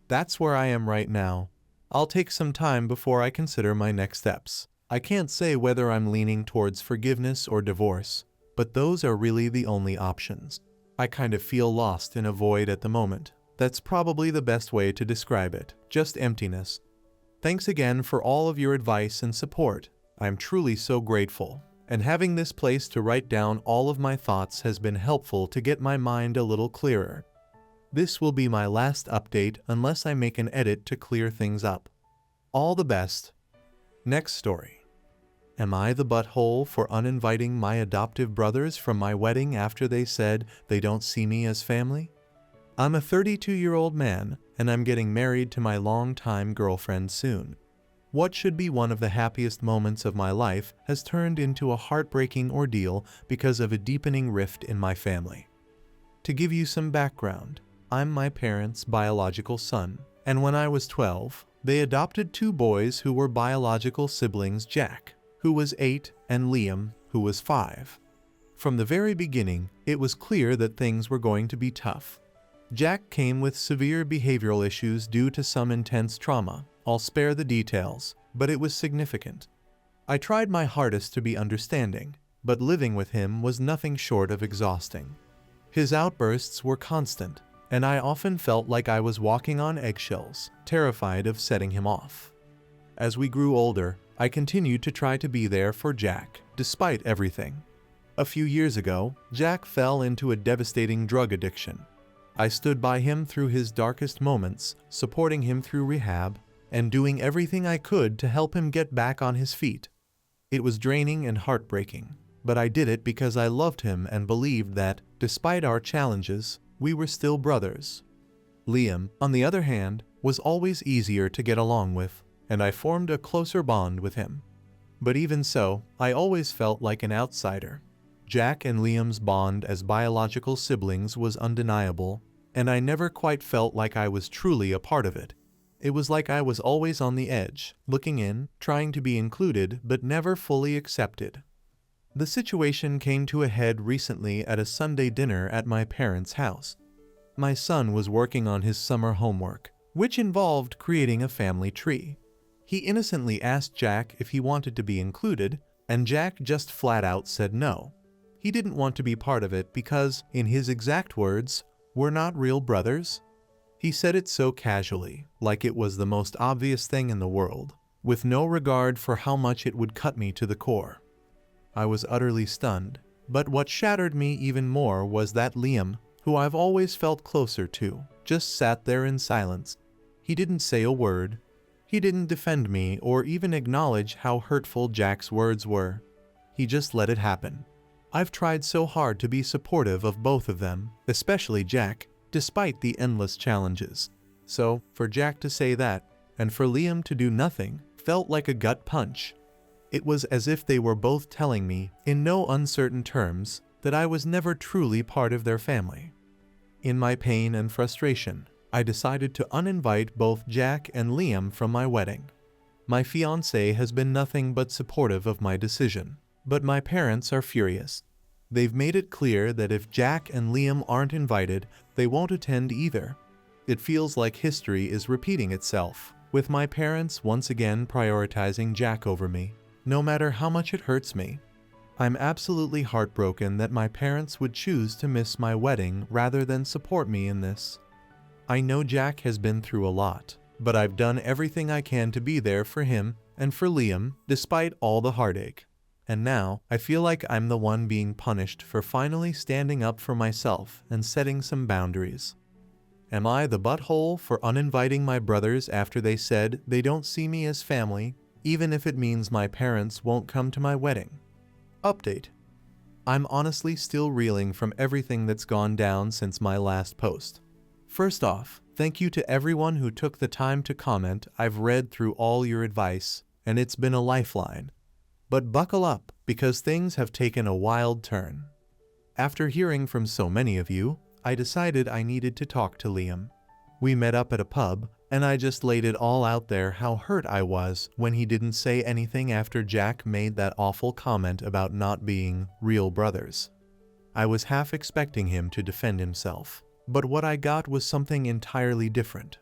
That's where I am right now. I'll take some time before I consider my next steps. I can't say whether I'm leaning towards forgiveness or divorce, but those are really the only options. I kind of feel lost in a void at the moment. That's probably the best way to describe it, just emptiness. Thanks again for all of your advice and support. I'm truly so grateful, and having this place to write down all of my thoughts has been helpful to get my mind a little clearer. This will be my last update unless I make an edit to clear things up. All the best. Next story. Am I the butthole for uninviting my adoptive brothers from my wedding after they said they don't see me as family? I'm a 32-year-old man, and I'm getting married to my longtime girlfriend soon. What should be one of the happiest moments of my life has turned into a heartbreaking ordeal because of a deepening rift in my family. To give you some background, I'm my parents' biological son, and when I was 12, they adopted two boys who were biological siblings, Jack, who was 8, and Liam, who was 5. From the very beginning, it was clear that things were going to be tough. Jack came with severe behavioral issues due to some intense trauma. I'll spare the details, but it was significant. I tried my hardest to be understanding, but living with him was nothing short of exhausting. His outbursts were constant, and I often felt like I was walking on eggshells, terrified of setting him off. As we grew older, I continued to try to be there for Jack, despite everything. A few years ago, Jack fell into a devastating drug addiction. I stood by him through his darkest moments, supporting him through rehab, and doing everything I could to help him get back on his feet. It was draining and heartbreaking, but I did it because I loved him and believed that, despite our challenges, we were still brothers. Liam, on the other hand, was always easier to get along with, and I formed a closer bond with him. But even so, I always felt like an outsider. Jack and Liam's bond as biological siblings was undeniable, and I never quite felt like I was truly a part of it. It was like I was always on the edge, looking in, trying to be included, but never fully accepted. The situation came to a head recently at a Sunday dinner at my parents' house. My son was working on his summer homework, which involved creating a family tree. He innocently asked Jack if he wanted to be included, and Jack just flat out said no. He didn't want to be part of it because, in his exact words, "We're not real brothers." He said it so casually, like it was the most obvious thing in the world, with no regard for how much it would cut me to the core. I was utterly stunned, but what shattered me even more was that Liam, who I've always felt closer to, just sat there in silence. He didn't say a word. He didn't defend me or even acknowledge how hurtful Jack's words were. He just let it happen. I've tried so hard to be supportive of both of them, especially Jack, despite the endless challenges. So, for Jack to say that, and for Liam to do nothing, felt like a gut punch. It was as if they were both telling me, in no uncertain terms, that I was never truly part of their family. In my pain and frustration, I decided to uninvite both Jack and Liam from my wedding. My fiancé has been nothing but supportive of my decision, but my parents are furious. They've made it clear that if Jack and Liam aren't invited, they won't attend either. It feels like history is repeating itself, with my parents once again prioritizing Jack over me, no matter how much it hurts me. I'm absolutely heartbroken that my parents would choose to miss my wedding rather than support me in this. I know Jack has been through a lot, but I've done everything I can to be there for him and for Liam, despite all the heartache. And now, I feel like I'm the one being punished for finally standing up for myself and setting some boundaries. Am I the butthole for uninviting my brothers after they said they don't see me as family, even if it means my parents won't come to my wedding? Update. I'm honestly still reeling from everything that's gone down since my last post. First off, thank you to everyone who took the time to comment. I've read through all your advice, and it's been a lifeline. But buckle up, because things have taken a wild turn. After hearing from so many of you, I decided I needed to talk to Liam. We met up at a pub, and I just laid it all out there how hurt I was when he didn't say anything after Jack made that awful comment about not being real brothers. I was half expecting him to defend himself, but what I got was something entirely different.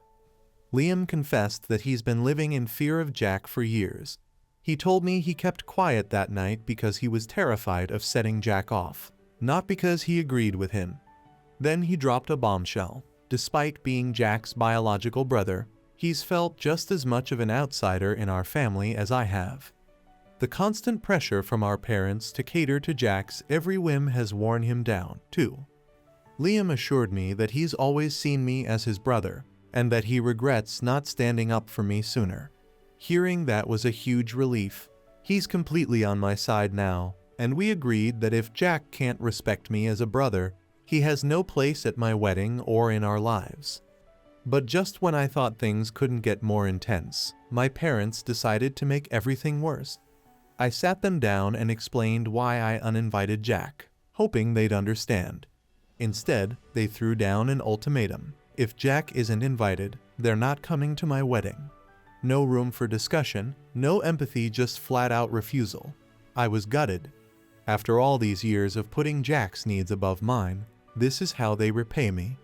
Liam confessed that he's been living in fear of Jack for years. He told me he kept quiet that night because he was terrified of setting Jack off, not because he agreed with him. Then he dropped a bombshell. Despite being Jack's biological brother, he's felt just as much of an outsider in our family as I have. The constant pressure from our parents to cater to Jack's every whim has worn him down, too. Liam assured me that he's always seen me as his brother, and that he regrets not standing up for me sooner. Hearing that was a huge relief. He's completely on my side now, and we agreed that if Jack can't respect me as a brother, he has no place at my wedding or in our lives. But just when I thought things couldn't get more intense, my parents decided to make everything worse. I sat them down and explained why I uninvited Jack, hoping they'd understand. Instead, they threw down an ultimatum. If Jack isn't invited, they're not coming to my wedding. No room for discussion, no empathy, just flat-out refusal. I was gutted. After all these years of putting Jack's needs above mine, this is how they repay me.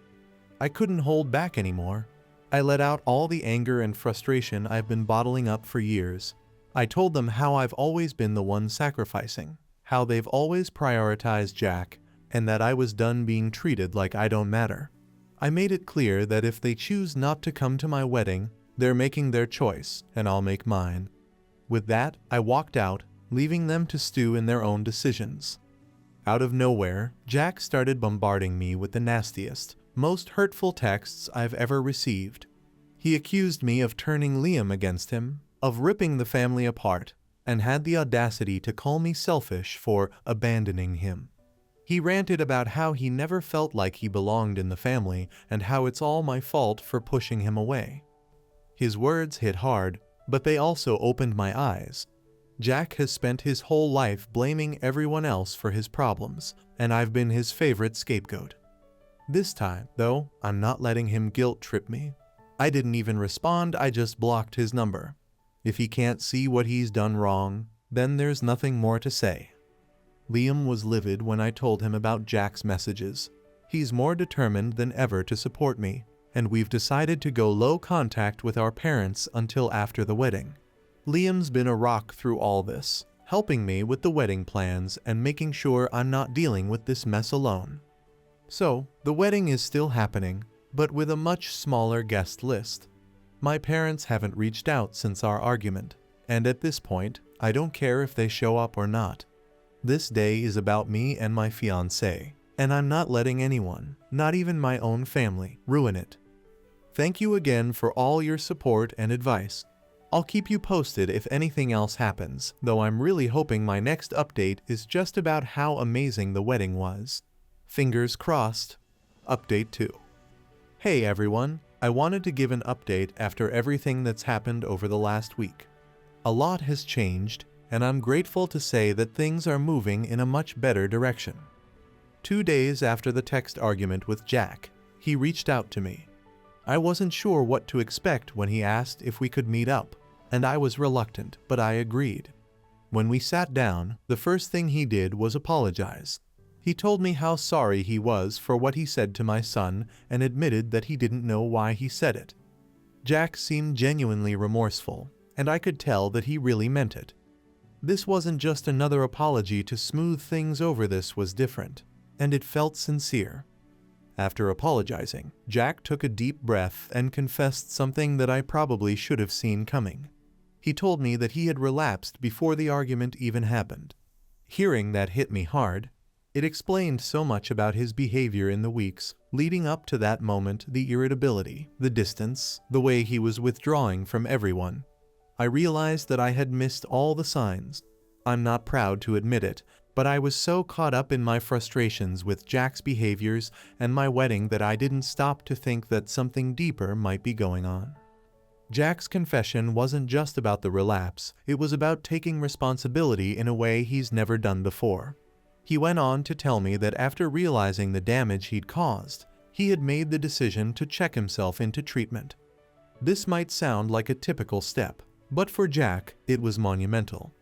I couldn't hold back anymore. I let out all the anger and frustration I've been bottling up for years. I told them how I've always been the one sacrificing, how they've always prioritized Jack, and that I was done being treated like I don't matter. I made it clear that if they choose not to come to my wedding, they're making their choice, and I'll make mine. With that, I walked out, leaving them to stew in their own decisions. Out of nowhere, Jack started bombarding me with the nastiest, most hurtful texts I've ever received. He accused me of turning Liam against him, of ripping the family apart, and had the audacity to call me selfish for abandoning him. He ranted about how he never felt like he belonged in the family and how it's all my fault for pushing him away. His words hit hard, but they also opened my eyes. Jack has spent his whole life blaming everyone else for his problems, and I've been his favorite scapegoat. This time, though, I'm not letting him guilt trip me. I didn't even respond, I just blocked his number. If he can't see what he's done wrong, then there's nothing more to say. Liam was livid when I told him about Jack's messages. He's more determined than ever to support me, and we've decided to go low contact with our parents until after the wedding. Liam's been a rock through all this, helping me with the wedding plans and making sure I'm not dealing with this mess alone. So, the wedding is still happening, but with a much smaller guest list. My parents haven't reached out since our argument, and at this point, I don't care if they show up or not. This day is about me and my fiancé, and I'm not letting anyone, not even my own family, ruin it. Thank you again for all your support and advice. I'll keep you posted if anything else happens, though I'm really hoping my next update is just about how amazing the wedding was. Fingers crossed. Update 2. Hey everyone, I wanted to give an update after everything that's happened over the last week. A lot has changed, and I'm grateful to say that things are moving in a much better direction. 2 days after the text argument with Jack, he reached out to me. I wasn't sure what to expect when he asked if we could meet up, and I was reluctant, but I agreed. When we sat down, the first thing he did was apologize. He told me how sorry he was for what he said to my son and admitted that he didn't know why he said it. Jack seemed genuinely remorseful, and I could tell that he really meant it. This wasn't just another apology to smooth things over, this was different, and it felt sincere. After apologizing, Jack took a deep breath and confessed something that I probably should have seen coming. He told me that he had relapsed before the argument even happened. Hearing that hit me hard. It explained so much about his behavior in the weeks leading up to that moment, the irritability, the distance, the way he was withdrawing from everyone. I realized that I had missed all the signs. I'm not proud to admit it, but I was so caught up in my frustrations with Jack's behaviors and my wedding that I didn't stop to think that something deeper might be going on. Jack's confession wasn't just about the relapse, it was about taking responsibility in a way he's never done before. He went on to tell me that after realizing the damage he'd caused, he had made the decision to check himself into treatment. This might sound like a typical step, but for Jack, it was monumental.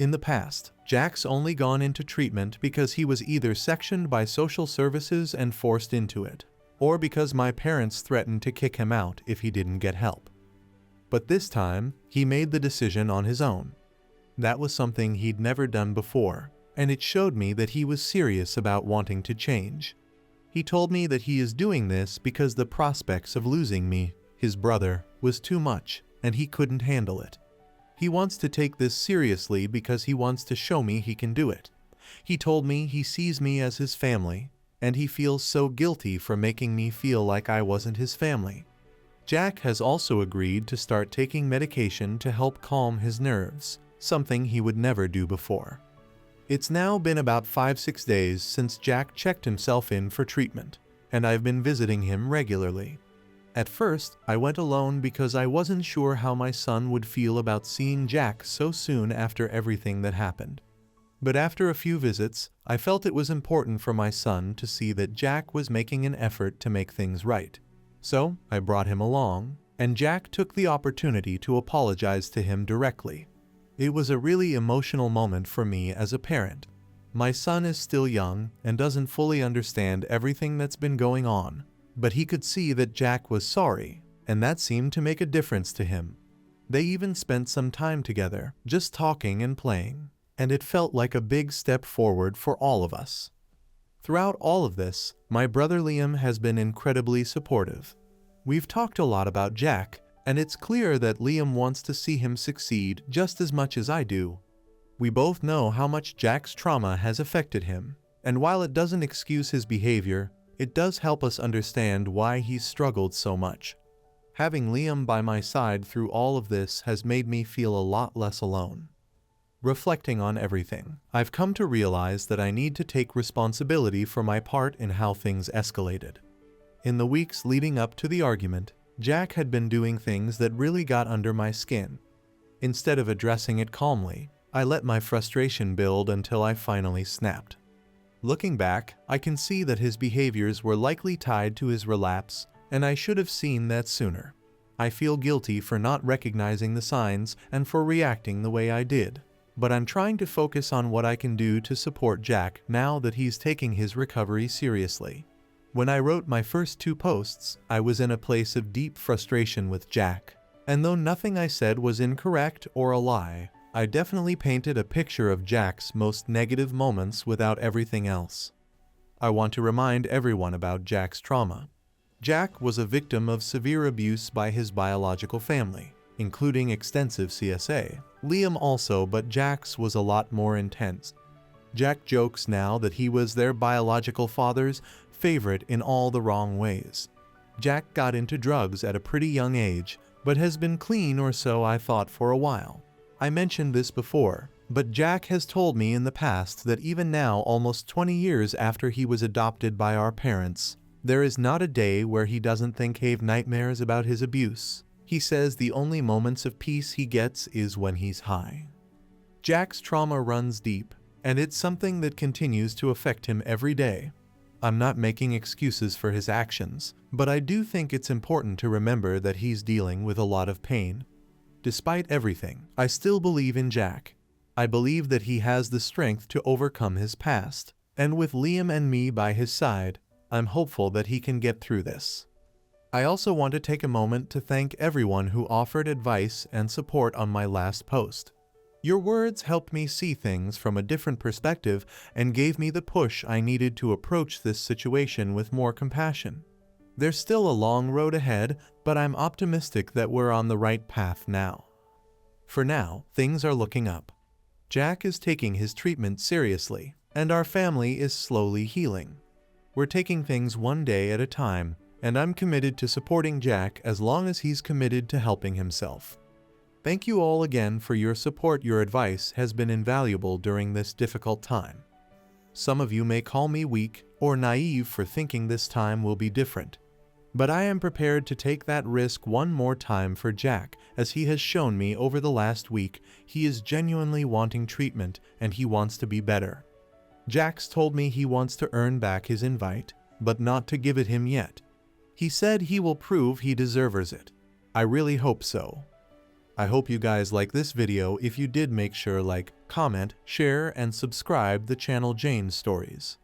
In the past, Jack's only gone into treatment because he was either sectioned by social services and forced into it, or because my parents threatened to kick him out if he didn't get help. But this time, he made the decision on his own. That was something he'd never done before, and it showed me that he was serious about wanting to change. He told me that he is doing this because the prospects of losing me, his brother, was too much, and he couldn't handle it. He wants to take this seriously because he wants to show me he can do it. He told me he sees me as his family, and he feels so guilty for making me feel like I wasn't his family. Jack has also agreed to start taking medication to help calm his nerves, something he would never do before. It's now been about 5-6 days since Jack checked himself in for treatment, and I've been visiting him regularly. At first, I went alone because I wasn't sure how my son would feel about seeing Jack so soon after everything that happened. But after a few visits, I felt it was important for my son to see that Jack was making an effort to make things right. So, I brought him along, and Jack took the opportunity to apologize to him directly. It was a really emotional moment for me as a parent. My son is still young and doesn't fully understand everything that's been going on, but he could see that Jack was sorry, and that seemed to make a difference to him. They even spent some time together, just talking and playing, and it felt like a big step forward for all of us. Throughout all of this, my brother Liam has been incredibly supportive. We've talked a lot about Jack, and it's clear that Liam wants to see him succeed just as much as I do. We both know how much Jack's trauma has affected him, and while it doesn't excuse his behavior, it does help us understand why he's struggled so much. Having Liam by my side through all of this has made me feel a lot less alone. Reflecting on everything, I've come to realize that I need to take responsibility for my part in how things escalated. In the weeks leading up to the argument, Jack had been doing things that really got under my skin. Instead of addressing it calmly, I let my frustration build until I finally snapped. Looking back, I can see that his behaviors were likely tied to his relapse, and I should have seen that sooner. I feel guilty for not recognizing the signs and for reacting the way I did, but I'm trying to focus on what I can do to support Jack now that he's taking his recovery seriously. When I wrote my first 2 posts, I was in a place of deep frustration with Jack, and though nothing I said was incorrect or a lie, I definitely painted a picture of Jack's most negative moments without everything else. I want to remind everyone about Jack's trauma. Jack was a victim of severe abuse by his biological family, including extensive CSA. Liam also, but Jack's was a lot more intense. Jack jokes now that he was their biological father's favorite in all the wrong ways. Jack got into drugs at a pretty young age, but has been clean, or so I thought, for a while. I mentioned this before, but Jack has told me in the past that even now, almost 20 years after he was adopted by our parents, there is not a day where he doesn't have nightmares about his abuse. He says the only moments of peace he gets is when he's high. Jack's trauma runs deep, and it's something that continues to affect him every day. I'm not making excuses for his actions, but I do think it's important to remember that he's dealing with a lot of pain. Despite everything, I still believe in Jack. I believe that he has the strength to overcome his past, and with Liam and me by his side, I'm hopeful that he can get through this. I also want to take a moment to thank everyone who offered advice and support on my last post. Your words helped me see things from a different perspective and gave me the push I needed to approach this situation with more compassion. There's still a long road ahead, but I'm optimistic that we're on the right path now. For now, things are looking up. Jack is taking his treatment seriously, and our family is slowly healing. We're taking things one day at a time, and I'm committed to supporting Jack as long as he's committed to helping himself. Thank you all again for your support. Your advice has been invaluable during this difficult time. Some of you may call me weak or naive for thinking this time will be different, but I am prepared to take that risk one more time for Jack, as he has shown me over the last week he is genuinely wanting treatment and he wants to be better. Jack's told me he wants to earn back his invite, but not to give it him yet. He said he will prove he deserves it. I really hope so. I hope you guys like this video. If you did, make sure like, comment, share, and subscribe the channel Jane's Stories.